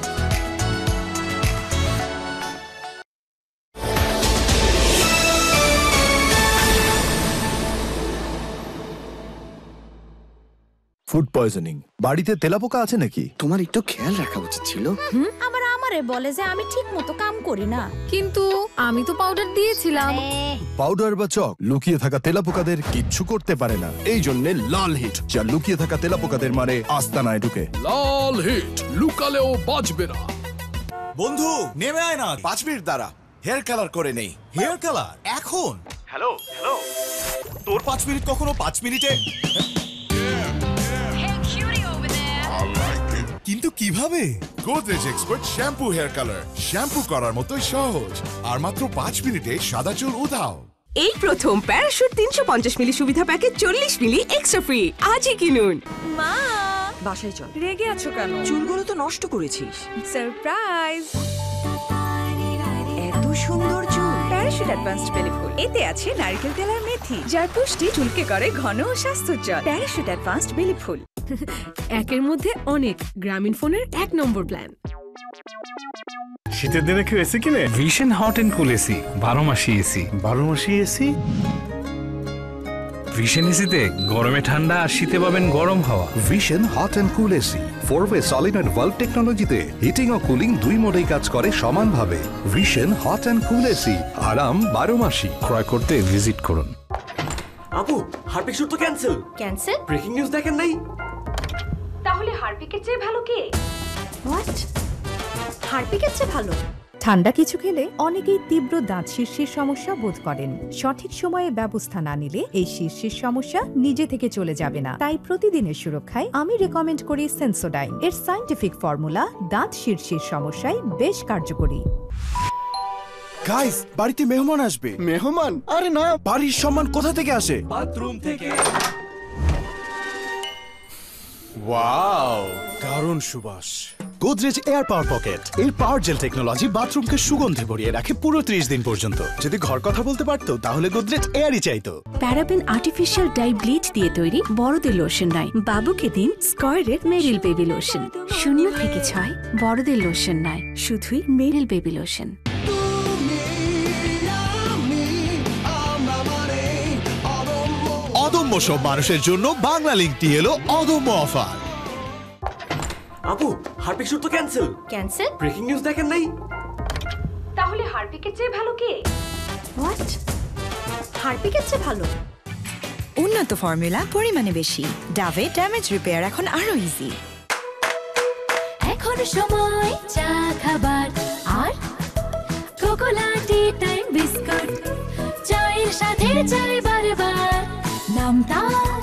ফুড পয়জনিং, বাড়িতে তেলাপোকা আছে নাকি?
তোমার একটু খেয়াল রাখা উচিত ছিল।
আবার আমারে বলে যে আমি ঠিক মতো কাম করি না।
কিন্তু আমি তো পাউডার দিয়েছিলাম।
পাউডার বা চক লুকিয়ে থাকা তেলাপোকাদের কিচ্ছু করতে পারে না। এই জন্য লাল হিট, যা লুকিয়ে থাকা তেলাপোকাদের মারে আস্তানায় ঢুকে।
লাল হিট, লুকালেও বাঁচবে না।
বন্ধু নেমে আয় না, 5 মিনিট দাঁড়া, হেয়ার কালার করে নেই। হেয়ার কালার এখন? হ্যালো হ্যালো, তোর 5 মিনিট কখনো 5 মিনিটে? কিন্তু কিভাবে? Godrej expert shampoo hair colour, shampoo করার মতোই সহজ, আর মাত্র 5 মিনিটে সাদা চুল উধাও।
এই প্রথম প্যারাশুট 350 মিলি সুবিধা প্যাকেজ 40 মিলি এক্সট্রা ফ্রি। আজই কিনুন।
মা,
বাসায় চল।
রেগে আছো কেন?
চুলগুলো তো নষ্ট করেছিস।
সারপ্রাইজ!
এত সুন্দর চুল।
প্যারাশুট অ্যাডভান্সড বেলি ফুল, এতে আছে নারকেল তেল আর মেথি, যার পুষ্টি চুলকে করে ঘন ও স্বাস্থ্যোজ্জ্বল। প্যারাশুট অ্যাডভান্সড বেলি ফুল।
একের মধ্যে অনেক, গ্রামীণ ফোনের 1 নম্বর প্ল্যান।
শীতের দিনে কেউ এসি কিনে? Vision hot and cool AC, 12 মাসি এসি। 12 মাসি এসি? ভিশন এসিতে গরমে ঠান্ডা আর শীতে পাবেন গরম হাওয়া।
Vision hot and cool AC 4-way solenoid valve টেকনোলজিতে হিটিং ও কুলিং দুই মোডেই কাজ করে সমানভাবে। Vision hot and cool AC, আরাম 12 মাসি।
ক্রয় করতে ভিজিট করুন।
আপু, হারপিক শুট তো ক্যান্সেল।
ক্যান্সেল?
ব্রেকিং নিউজ দেখেন নাই?
তাহলে হারপিকের চেয়ে ভালো কে? হোয়াট? হারপিকের চেয়ে ভালো?
ঠান্ডা কিছু খেলে অনেকেই তীব্র দাঁত শিরশির সমস্যা বোধ করেন। সঠিক সময়ে ব্যবস্থা না নিলে এই শিরশির সমস্যা নিজে থেকে চলে যাবে না। তাই প্রতিদিনের সুরক্ষায় আমি রেকমেন্ড করি সেন্সোডাইন। এর সায়েন্টিফিক ফর্মুলা দাঁত শিরশির সমস্যায় বেশ কার্যকরী।
গাইস, বাড়িতে মেহমান আসবে।
মেহমান? আরে না,
বাড়ির সম্মান কোথা থেকে আসে?
বাথরুম থেকে। ওয়াও, দারুণ সুবাস।
গোদরেজ এয়ার পাওয়ার পকেট, এই পাওয়ার জেল টেকনোলজি বাথরুমকে সুগন্ধে ভরিয়ে রাখে পুরো 30 দিন পর্যন্ত। যদি ঘর কথা বলতে পারতো তাহলে গোদরেজ এয়ারই চাইতো।
প্যারাবেন আর্টিফিশিয়াল ডাই ব্লিচ দিয়ে তৈরি বড়দের লোশন নয়, বাবুকে দিন স্কয়ারের মেরিল বেবি লোশন। 0 থেকে 6 বড়দের লোশন নয়, শুধুই মেরিল বেবি লোশন।
অদম্য সব মানুষের জন্য বাংলা লিংকটি এলো অদম্য অফার।
আপু হারপিক শুট তো ক্যান্সেল।
ক্যান্সেল?
ব্রেকিং নিউজ দেখেন নাই?
তাহলে হারপিকের চেয়ে ভালো কে? হোয়াট? হারপিকের চেয়ে ভালো?
উন্নত ফর্মুলা, পরিমাণে বেশি। ডাভে ড্যামেজ রিপেয়ার এখন আরো ইজি।
এখন সময় চা খাবার আর কোকোলা টি টাইম বিস্কুট, চায়ের সাথে চাই বারবার, নাম তার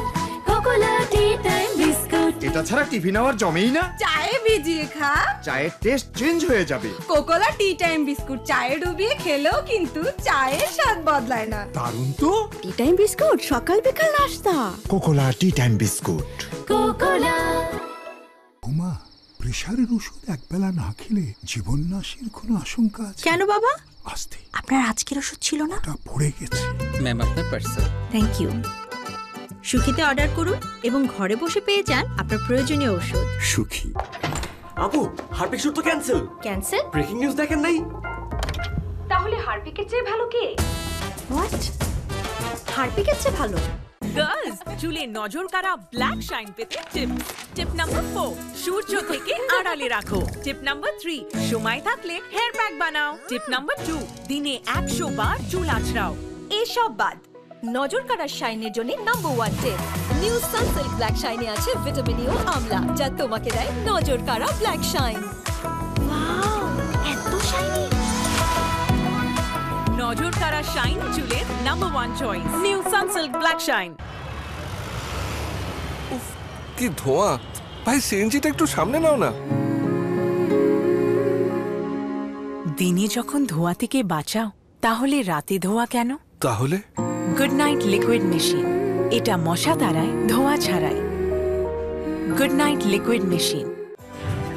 কোকোলা টি টাইম বিস্কুট।
এটা ছাড়া টিফি নেওয়ার জমেই না।
চায়ে ভিজিয়ে খা,
চায়ের টেস্ট চেঞ্জ হয়ে যাবে।
কোকোলা টি টাইম বিস্কুট চায়ে ডুবিয়ে খেলেও কিন্তু চায়ের স্বাদ বদলায় না।
দারুণ তো।
টি টাইম বিস্কুট সকাল বিকাল নাস্তা।
Kokola tea time biscuit.
Kokola.
Uma, প্রেশারের ওষুধ একবেলা না খেলে জীবননাশের কোনো আশঙ্কা আছে?
কেন বাবা?
আস্তে।
আপনার আজকের ওষুধ ছিল না?
ওটা পড়ে গেছে।
ম্যাম, আপনার পার্সেল।
Thank you.
সুখিতে অর্ডার করুন এবং ঘরে বসে পেয়ে যান আপনার প্রয়োজনীয় ওষুধ।
সুখী।
আপু হারপিক শুট তো ক্যান্সেল।
ক্যান্সেল?
ব্রেকিং নিউজ দেখেন নাই?
তাহলে হারপিকের চেয়ে ভালো কে? হোয়াট? হারপিকের চেয়ে ভালো?
গার্লস, চুলে নজর কাড়া ব্ল্যাক শাইন পেতে টিপস। টিপ নাম্বার 4, সূর্য থেকে আড়ালে রাখো। টিপ নাম্বার 3, সময় থাকলে হেয়ার প্যাক বানাও। টিপ নাম্বার 2, দিনে 100 বার চুল আঁচড়াও।
এসব বাদ, নজর কাড়ার শাইনের জন্য নাম্বার 1 টিপ। নিউ সানসিল্ক ব্ল্যাক শাইনে আছে ভিটামিন ই ও আমলা, যা তোমাকে দেয় নজর কাড়া ব্ল্যাক শাইন।
ওয়াও, এত শাইনি।
নজর কাড়া শাইন চুলের number 1 choice, new Sunsilk black shine.
কি ধোঁয়া! ভাই, সিএনজিটা একটু সামনে নাও না।
দিনে যখন ধোঁয়া থেকে বাঁচাও, তাহলে রাতে ধোঁয়া কেন?
তাহলে
গুড নাইট লিকুইড মেশিন, এটা মশা তাড়ায়, ধোঁয়া ছাড়ায়। Good night liquid machine.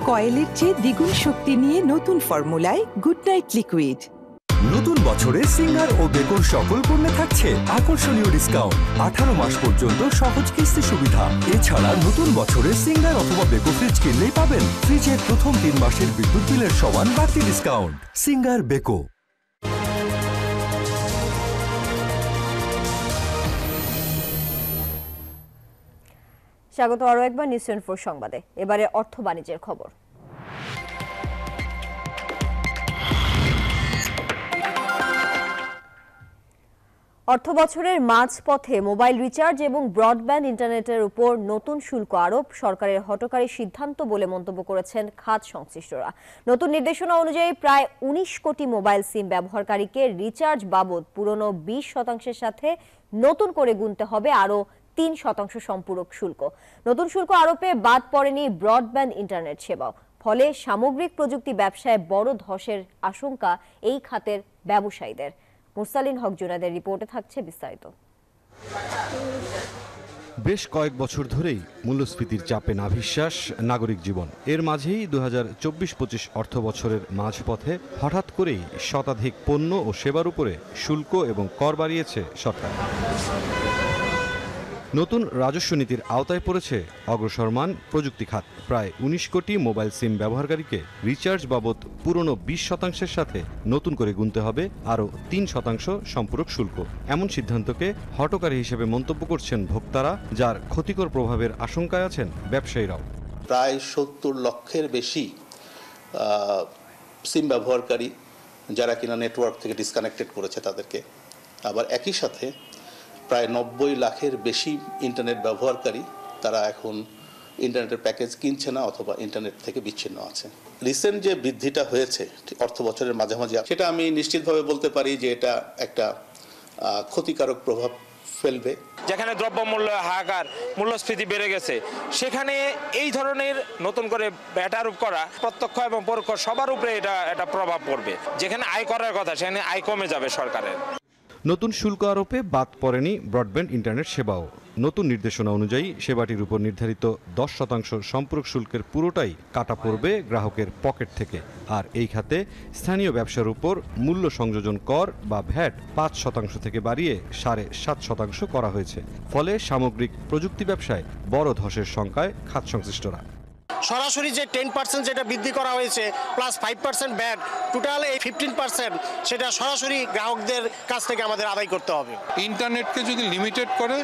কয়েলের চেয়ে দ্বিগুণ শক্তি নিয়ে নতুন ফর্মুলায় গুড নাইট লিকুইড।
নতুন বছরে সিঙ্গার ও বেকোর সকল পণ্যে থাকছে আকর্ষণীয় ডিসকাউন্ট। 18 মাস পর্যন্ত সহজ কিস্তি সুবিধা। এছাড়া নতুন বছরে সিঙ্গার অথবা বেকো ফ্রিজ কিনলেই পাবেন ফ্রিজের প্রথম 3 মাসের বিদ্যুৎ বিলের সমান বাড়তি ডিসকাউন্ট। Singer Beko.
স্বাগত আরও একবার নিউজ 24 সংবাদে। এবারে অর্থ বাণিজ্যের খবর। অর্থ বছরের মাঝপথে মোবাইল রিচার্জ এবং ব্রডব্যান্ড ইন্টারনেটের উপর নতুন শুল্ক আরোপ সরকারের হঠকারী সিদ্ধান্ত বলে মন্তব্য করেছেন খাত সংশ্লিষ্টরা। নতুন নির্দেশনা অনুযায়ী প্রায় 19 কোটি মোবাইল সিম ব্যবহারকারীকে রিচার্জ বাবদ পুরনো 20% সাথে নতুন করে গুনতে হবে আরও 3% সম্পূরক শুল্ক। নতুন শুল্ক আরোপে বাদ পড়েনি ব্রডব্যান্ড ইন্টারনেট সেবাও। ফলে সামগ্রিক প্রযুক্তি ব্যবসায় বড় ধসের আশঙ্কা এই খাতের ব্যবসায়ীদের। মুরসালিন হক জুনাদের রিপোর্টে থাকছে বিস্তারিত।
বেশ কয়েক বছর ধরেই মূল্যস্ফীতির চাপে নাভিশ্বাস নাগরিক জীবন। এর মাঝেই 2024-25 অর্থ বছরের মাঝপথে হঠাৎ করেই শতাধিক পণ্য ও সেবার উপরে শুল্ক এবং কর বাড়িয়েছে সরকার। নতুন রাজস্ব নীতির আওতায় পড়েছে অগ্রসরমান প্রযুক্তি খাত। প্রায় 19 কোটি মোবাইল সিম ব্যবহারকারীকে রিচার্জ বাবদ পুরনো 20% সাথে নতুন করে গুনতে হবে আরও 3% সম্পূরক শুল্ক। এমন সিদ্ধান্তকে হঠকারী হিসেবে মন্তব্য করছেন ভোক্তারা, যার ক্ষতিকর প্রভাবের আশঙ্কায় আছেন ব্যবসায়ীরাও।
প্রায় 70 লক্ষের বেশি সিম ব্যবহারকারী যারা কিনা নেটওয়ার্ক থেকে ডিসকানেক্টেড করেছে তাদেরকে, আবার একই সাথে প্রায় 90 লাখের বেশি ইন্টারনেট ব্যবহারকারী তারা এখন ইন্টারনেটের প্যাকেজ কিনছে না অথবা ইন্টারনেট থেকে বিচ্ছিন্ন আছে। রিসেন্ট যে বৃদ্ধিটা হয়েছে অর্থ বছরের মাঝামাঝি, সেটা আমি নিশ্চিতভাবে বলতে পারি যে এটা একটা ক্ষতিকারক প্রভাব ফেলবে।
যেখানে দ্রব্যমূল্য হাহাকার, মূল্যস্ফীতি বেড়ে গেছে, সেখানে এই ধরনের নতুন করে ভ্যাট আরোপ করা প্রত্যক্ষ এবং পরোক্ষ সবার উপরে এটা প্রভাব পড়বে। যেখানে আয় করার কথা সেখানে আয় কমে যাবে সরকারের।
নতুন শুল্ক আরোপে বাদ পড়েনি ব্রডব্যান্ড ইন্টারনেট সেবাও। নতুন নির্দেশনা অনুযায়ী সেবাটির উপর নির্ধারিত 10% সম্পূরক শুল্কের পুরোটাই কাটা পড়বে গ্রাহকের পকেট থেকে। আর এই খাতে স্থানীয় ব্যবসার উপর মূল্য সংযোজন কর বা ভ্যাট 5% থেকে বাড়িয়ে 7.5% করা হয়েছে। ফলে সামগ্রিক প্রযুক্তি ব্যবসায় বড় ধসের শঙ্কায় খাত সংশ্লিষ্টরা।
সরাসরি যে 10% যেটা বৃদ্ধি করা হয়েছে প্লাস 5% ব্যাট, টোটাল এই 15% সেটা সরাসরি গ্রাহকদের কাছ থেকে আমাদের আদায় করতে হবে।
ইন্টারনেটকে যদি লিমিটেড করে,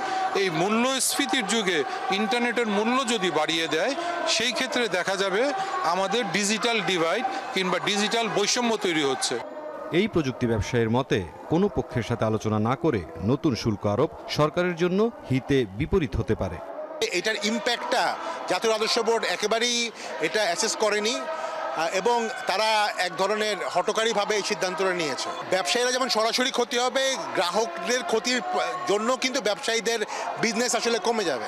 এই মূল্যস্ফীতির যুগে ইন্টারনেটের মূল্য যদি বাড়িয়ে দেয়, সেই ক্ষেত্রে দেখা যাবে আমাদের ডিজিটাল ডিভাইড কিংবা ডিজিটাল বৈষম্য তৈরি হচ্ছে।
এই প্রযুক্তি ব্যবসায়ীর মতে কোনো পক্ষের সাথে আলোচনা না করে নতুন শুল্ক আরোপ সরকারের জন্য হিতে বিপরীত হতে পারে।
এটার ইম্প্যাক্টটা জাতীয় রাজস্ব বোর্ড একেবারেই এটা অ্যাসেস করেনি এবং তারা এক ধরনের হঠকারীভাবে এই সিদ্ধান্তটা নিয়েছে। ব্যবসায়ীরা যেমন সরাসরি ক্ষতি হবে, গ্রাহকদের ক্ষতির জন্য কিন্তু ব্যবসায়ীদের বিজনেস আসলে কমে যাবে।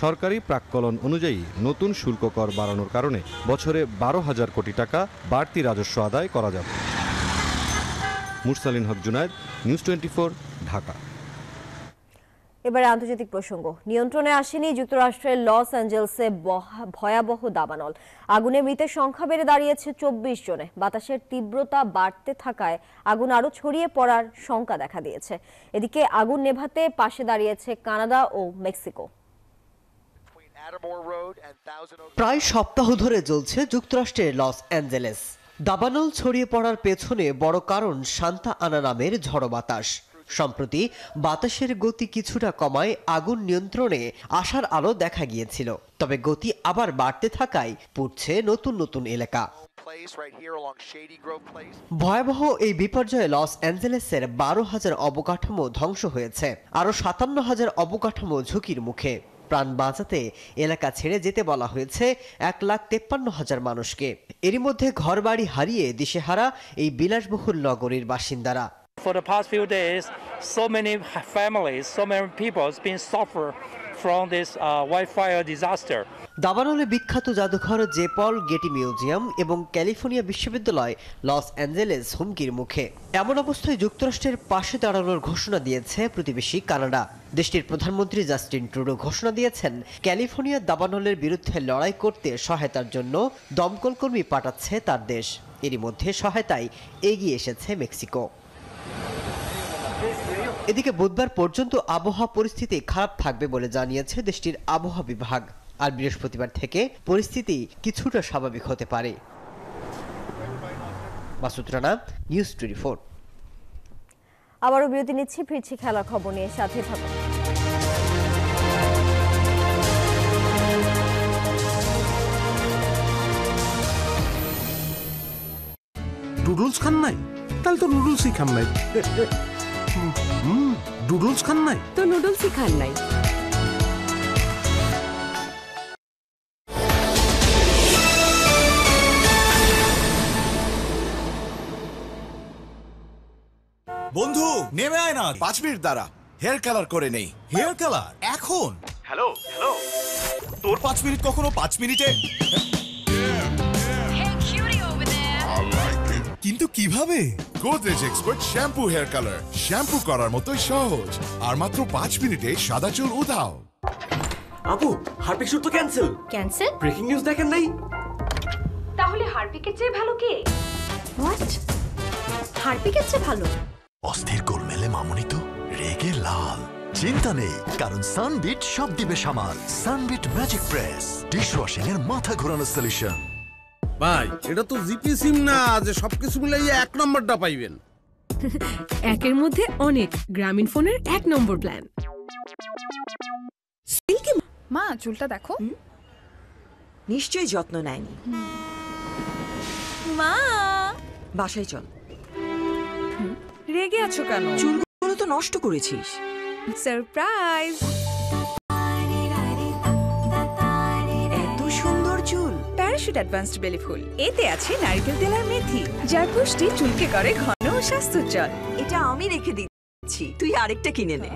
সরকারি প্রাক্কলন অনুযায়ী নতুন শুল্ক কর বাড়ানোর কারণে বছরে 12,000 কোটি টাকা বাড়তি রাজস্ব আদায় করা যাবে। মুরসালিন হক জুনায়েদ, নিউজ 24, ঢাকা।
এবারে আন্তর্জাতিক প্রসঙ্গ। নিয়ন্ত্রণে আসেনি যুক্তরাষ্ট্রের লস অ্যাঞ্জেলসে ভয়াবহ দাবানল। আগুনে মৃতের সংখ্যা বেড়ে দাঁড়িয়েছে 24 জনে। বাতাসের তীব্রতা বাড়তে থাকায় আগুন আরও ছড়িয়ে পড়ার শঙ্কা দেখা দিয়েছে। এদিকে আগুন নেভাতে পাশে দাঁড়িয়েছে কানাডা ও মেক্সিকো।
প্রায় সপ্তাহ ধরে চলছে যুক্তরাষ্ট্রের লস অ্যাঞ্জেলেস। দাবানল ছড়িয়ে পড়ার পেছনে বড় কারণ সান্তা আনা নামের ঝড়ো বাতাস। সম্প্রতি বাতাসের গতি কিছুটা কমায় আগুন নিয়ন্ত্রণে আসার আলো দেখা গিয়েছিল, তবে গতি আবার বাড়তে থাকায় পুড়ছে নতুন নতুন এলাকা। ভয়াবহ এই বিপর্যয়ে লস অ্যাঞ্জেলেসের 12,000 অবকাঠামো ধ্বংস হয়েছে, আরও 57,000 অবকাঠামো ঝুঁকির মুখে। প্রাণ বাঁচাতে এলাকা ছেড়ে যেতে বলা হয়েছে 1,53,000 মানুষকে। এরই মধ্যে ঘরবাড়ি হারিয়ে দিশেহারা এই বিলাসবহুল নগরীর বাসিন্দারা।
For the past few days, so many families, so many people have been suffer from this wildfire disaster.
দাবানলে বিখ্যাত জাদুঘর জেপল গেটি মিউজিয়াম এবং ক্যালিফোর্নিয়া বিশ্ববিদ্যালয় লস অ্যাঞ্জেলেস হুমকির মুখে। এমন অবস্থায় যুক্তরাষ্ট্রের পাশে দাঁড়ানোর ঘোষণা দিয়েছে প্রতিবেশী কানাডা। দেশটির প্রধানমন্ত্রী জাস্টিন ট্রুডো ঘোষণা দিয়েছেন ক্যালিফোর্নিয়ার দাবানলের বিরুদ্ধে লড়াই করতে সহায়তার জন্য দমকল কর্মী পাঠাচ্ছে তার দেশ। এরই মধ্যে সহায়তায় এগিয়ে এসেছে মেক্সিকো। এদিকে বুধবার পর্যন্ত আবহাওয়া পরিস্থিতি খারাপ থাকবে বলে জানিয়েছে দেশটির আবহাওয়া বিভাগ, আর বৃহস্পতিবার থেকে পরিস্থিতি কিছুটা স্বাভাবিক হতে পারে। মাসুদ রানা, নিউজ 24।
আবারও বিরতি নিচ্ছি, ফিরছি খেলার খবর নিয়ে, সাথে থাকুন।
নুডলস খান নাই? তাহলে তো নুডলসই খান নাই। নুডলস খান নাই
তো নুডলসই খান নাই।
বন্ধু নেমে আয় না, 5 মিনিট দাঁড়া, হেয়ার কালার করে নেই। হেয়ার কালার এখন? হ্যালো হ্যালো, তোর 5 মিনিট কখনো 5 মিনিটে? কিন্তু কিভাবে? Godrej expert shampoo hair colour, shampoo করার মতোই সহজ, আর মাত্র 5 মিনিটে সাদা চুল উধাও।
আপু, হারপিক শুট তো ক্যান্সেল।
ক্যান্সেল?
ব্রেকিং নিউজ দেখেন নাই?
তাহলে হারপিকের চেয়ে ভালো কে? হোয়াট? হারপিকের চেয়ে ভালো?
অস্থির গোলমেলে মামুনি তো রেগে লাল। চিন্তা নেই, কারণ সানবিট সব দিবে সামাল। সানবিট ম্যাজিক প্রেস, ডিশওয়াশিং এর মাথা ঘোরানো সলিউশন।
ভাই, এটা তো জিপি সিম না যে সবকিছু মিলাইয়া 1 নম্বরটা পাইবেন।
একের মধ্যে অনেক গ্রামীণ ফোনের 1 নম্বর প্ল্যান।
মা, চুলটা দেখো।
নিশ্চয়ই যত্ন নেয়নি।
মা,
বাসায় চল।
রেগে আছো কেন?
চুলগুলো তো নষ্ট করেছিস।
সারপ্রাইজ!
এত সুন্দর চুল।
প্যারাশুট অ্যাডভান্সড বেলি ফুল, এতে আছে নারকেল তেল আর মেথি, যার পুষ্টি চুলকে করে ঘন ও স্বাস্থ্যোজ্জ্বল।
এটা আমি রেখে দিচ্ছি, তুই আরেকটা কিনে নে।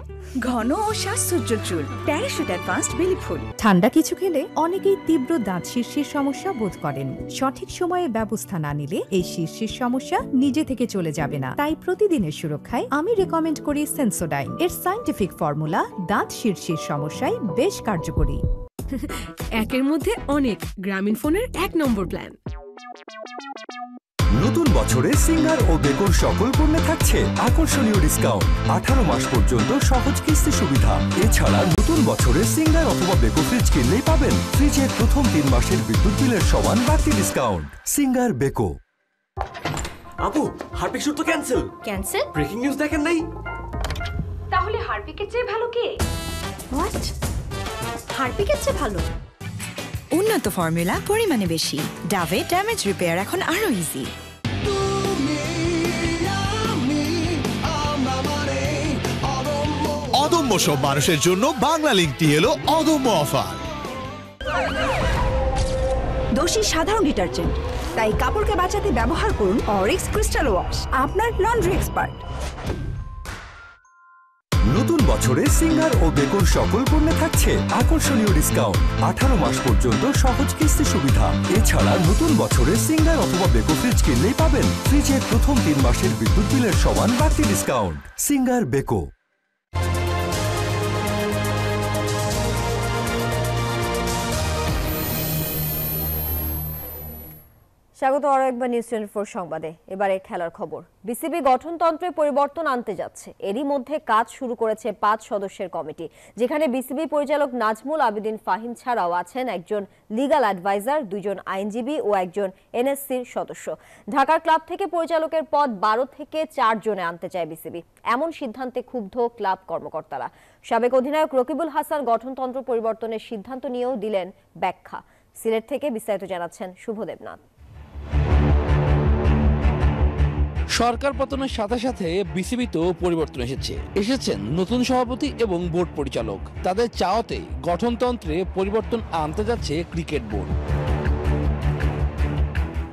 ঘন ও স্বাস্থ্যোজ্জ্বল চুল, প্যারাশুট অ্যাডভান্সড বেলি ফুল।
ঠান্ডা কিছু খেলে অনেকেই তীব্র দাঁত শিরশির সমস্যা বোধ করেন। সঠিক সময়ে ব্যবস্থা না নিলে এই শিরশির সমস্যা নিজে থেকে চলে যাবে না। তাই প্রতিদিনের সুরক্ষায় আমি রেকমেন্ড করি সেন্সোডাইন। এর সায়েন্টিফিক ফর্মুলা দাঁত শিরশির সমস্যায় বেশ কার্যকরী।
একের মধ্যে অনেক গ্রামীণ ফোনের 1 নম্বর প্ল্যান।
নতুন বছরে সিঙ্গার ও বেকোর সকল পণ্যে থাকছে আকর্ষণীয় ডিসকাউন্ট। 18 মাস পর্যন্ত সহজ কিস্তি সুবিধা। এছাড়া নতুন বছরে সিঙ্গার অথবা বেকো ফ্রিজ কিনলেই পাবেন ফ্রিজের প্রথম 3 মাসের বিদ্যুৎ বিলের সমান বাড়তি ডিসকাউন্ট। Singer Beko.
আপু, হারপিক শুট তো ক্যান্সেল।
ক্যান্সেল?
ব্রেকিং নিউজ দেখেন নাই?
তাহলে হারপিকের চেয়ে ভালো কে? হোয়াট? হারপিকের চেয়ে ভালো?
উন্নত ফর্মুলা, পরিমাণে বেশি। ডাভে ড্যামেজ রিপেয়ার এখন আরো ইজি।
অদম্য সব মানুষের জন্য বাংলা লিংকটি এলো অদম্য অফার।
দোষী সাধারণ ডিটারজেন্ট, তাই কাপড়কে বাঁচাতে ব্যবহার করুন অরিক্স ক্রিস্টাল ওয়াশ, আপনার লন্ড্রি এক্সপার্ট।
নতুন বছরে সিঙ্গার ও বেকোর সকল পণ্যে থাকছে আকর্ষণীয় ডিসকাউন্ট। 18 মাস পর্যন্ত সহজ কিস্তি সুবিধা। এছাড়া নতুন বছরে সিঙ্গার অথবা বেকো ফ্রিজ কিনলেই পাবেন ফ্রিজের প্রথম 3 মাসের বিদ্যুৎ বিলের সমান বাড়তি ডিসকাউন্ট। Singer Beko.
স্বাগত আরো একবার নিউজ 24 সংবাদে। এবারে খেলার খবর। বিসিবি গঠনতন্ত্রে পরিবর্তন আনতে যাচ্ছে। এরই মধ্যে কাজ শুরু করেছে 5 সদস্যের কমিটি, যেখানে বিসিবি পরিচালক নাজমুল আবেদিন ফাহিম ছাড়াও আছেন একজন লিগ্যাল অ্যাডভাইজার, 2 জন আইনজীবী ও একজন এনএসসির সদস্য। ঢাকার ক্লাব থেকে পরিচালকের পদ 12 থেকে 4 জনে আনতে চায় বিসিবি। এমন সিদ্ধান্তে ক্ষুব্ধ ক্লাব কর্মকর্তারা। সাবেক অধিনায়ক রকিবুল হাসান গঠনতন্ত্র পরিবর্তনের সিদ্ধান্ত নিয়েও দিলেন ব্যাখ্যা। সিলেট থেকে বিস্তারিত জানাচ্ছেন শুভদেবনাথ।
সরকার পতনের সাথে সাথে বিসিবিতেও পরিবর্তন এসেছেন নতুন সভাপতি এবং বোর্ড পরিচালক। তাদের চাওয়াতে গঠনতন্ত্রে পরিবর্তন আনতে যাচ্ছে ক্রিকেট বোর্ড।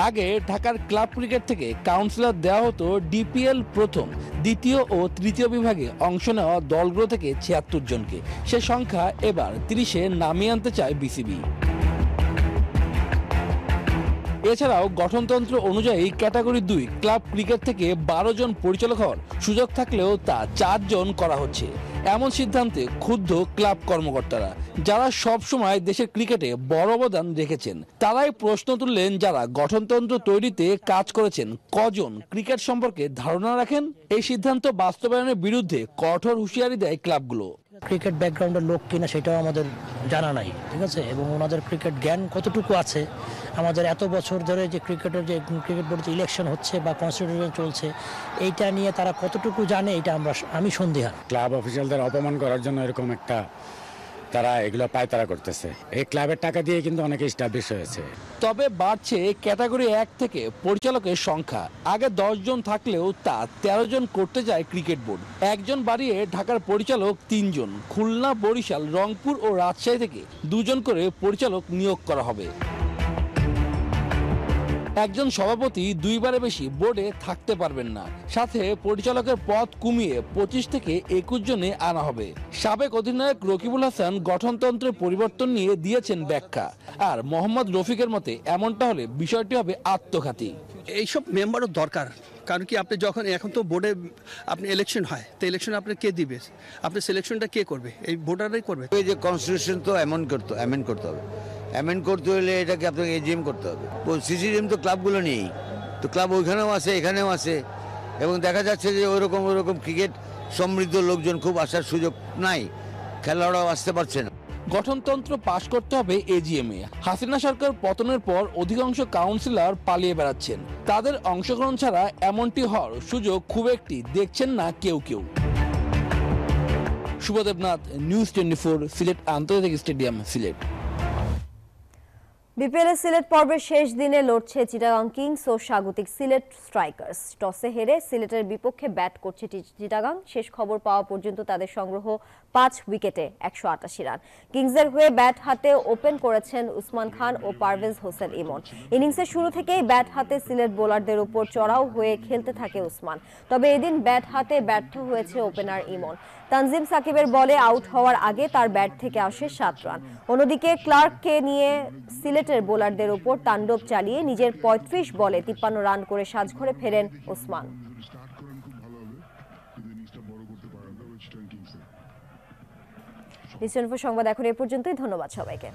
আগে ঢাকার ক্লাব ক্রিকেট থেকে কাউন্সিলর দেওয়া হতো ডিপিএল প্রথম, দ্বিতীয় ও তৃতীয় বিভাগে অংশ নেওয়া দলগুলো থেকে 76 জনকে। সে সংখ্যা এবার 30-এ নামিয়ে আনতে চায় বিসিবি। এছাড়াও গঠনতন্ত্র অনুযায়ী ক্যাটাগরি 2 ক্লাব ক্রিকেট থেকে 12 জন পরিচালক হওয়ার সুযোগ থাকলেও তা 4 জন করা হচ্ছে। এমন সিদ্ধান্তে ক্ষুব্ধ ক্লাব কর্মকর্তারা, যারা সব সময় দেশের ক্রিকেটে বড় অবদান রেখেছেন। তারাই প্রশ্ন তুললেন, যারা গঠনতন্ত্র তৈরিতে কাজ করেছেন কজন ক্রিকেট সম্পর্কে ধারণা রাখেন? এই সিদ্ধান্ত বাস্তবায়নের বিরুদ্ধে কঠোর হুঁশিয়ারি দেয় ক্লাবগুলো।
ক্রিকেট ব্যাকগ্রাউন্ডের লোক কিনা সেটাও আমাদের জানা নাই, ঠিক আছে, এবং ওনাদের ক্রিকেট জ্ঞান কতটুকু আছে। আমাদের এত বছর ধরে যে ক্রিকেট বোর্ডে ইলেকশন হচ্ছে বা কনস্টিটিউশন চলছে, এইটা নিয়ে তারা কতটুকু জানে এটা আমি সন্দেহান।
ক্লাব অফিসিয়ালদের অপমান করার জন্য এরকম একটা তারা এগুলো পায়তারা করতেছে। এই ক্লাবের টাকা দিয়ে কিন্তু অনেকে এস্টাবলিশ হয়েছে।
তবে বাড়ছে ক্যাটাগরি 1 থেকে পরিচালকের সংখ্যা। আগে 10 জন থাকলেও তা 13 জন করতে যায় ক্রিকেট বোর্ড। একজন বাড়িয়ে ঢাকার পরিচালক 3 জন। খুলনা, বরিশাল, রংপুর ও রাজশাহী থেকে 2 জন করে পরিচালক নিয়োগ করা হবে। একজন সভাপতি 2 বারে বেশি বোর্ডে থাকতে পারবেন না। সাথে পরিচালকের পদ কমিয়ে 25 থেকে 21 জনে আনা হবে। সাবেক অধিনায়ক রকিবুল হাসান গঠনতন্ত্রের পরিবর্তন নিয়ে দিয়েছেন ব্যাখ্যা। আর মোহাম্মদ রফিকের মতে এমনটা হলে বিষয়টি হবে আত্মঘাতী।
এইসব মেম্বারও দরকার, কারণ কি আপনি যখন এখন তো বোর্ডে আপনি ইলেকশন হয়, তো ইলেকশন আপনি কে দিবে, আপনি সিলেকশনটা কে করবে? এই ভোটাররাই করবে।
এই যে কনস্টিটিউশন তো অ্যামেন্ড করতে হবে। অ্যামেন্ড করতে হলে এটাকে আপনাকে এজিএম করতে হবে। সিসিএম তো ক্লাবগুলো নেই, তো ক্লাব ওইখানেও আছে এখানেও আছে, এবং দেখা যাচ্ছে যে ওইরকম ক্রিকেট সমৃদ্ধ লোকজন খুব আসার সুযোগ নাই, খেলোয়াড়রাও আসতে পারছে না।
গঠনতন্ত্র পাশ করতে হবে এজিএমে। হাসিনা সরকার পতনের পর অধিকাংশ কাউন্সিলর পালিয়ে বেড়াচ্ছেন। তাদের অংশগ্রহণ ছাড়া এমনটি হওয়ার সুযোগ খুব একটি দেখছেন না কেউ। শুভদেবনাথ, নিউজ 24, সিলেট আন্তর্জাতিক স্টেডিয়াম, সিলেট।
বিপিএল সিলেট পর্বের শেষ দিনে লড়ছে চিটাগাং কিংস ও স্বাগতিক সিলেট স্ট্রাইকার্স। টসে হেরে সিলেটের বিপক্ষে ব্যাট করছে চিটাগাং। শেষ খবর পাওয়া পর্যন্ত তাদের সংগ্রহ 5 উইকেটে 188 রান। কিংসের হয়ে ব্যাট হাতে ওপেন করেছেন উসমান খান ও পারভেজ হোসেন ইমন। ইনিংসের শুরু থেকেই ব্যাট হাতে সিলেট বোলারদের উপর চড়াও হয়ে খেলতে থাকে উসমান। তবে এদিন ব্যাট হাতে ব্যর্থ হয়েছে ওপেনার ইমন। তানজিম সাকিবের বলে আউট হওয়ার আগে তার ব্যাট থেকে আসে 7 রান। অন্যদিকে ক্লার্ককে নিয়ে সিলেটের বোলারদের উপর তাণ্ডব চালিয়ে নিজের 35 বলে 53 রান করে সাজঘরে ফেরেন ওসমান। নিউজ 24 সংবাদ এখন এ পর্যন্তই। ধন্যবাদ সবাইকে।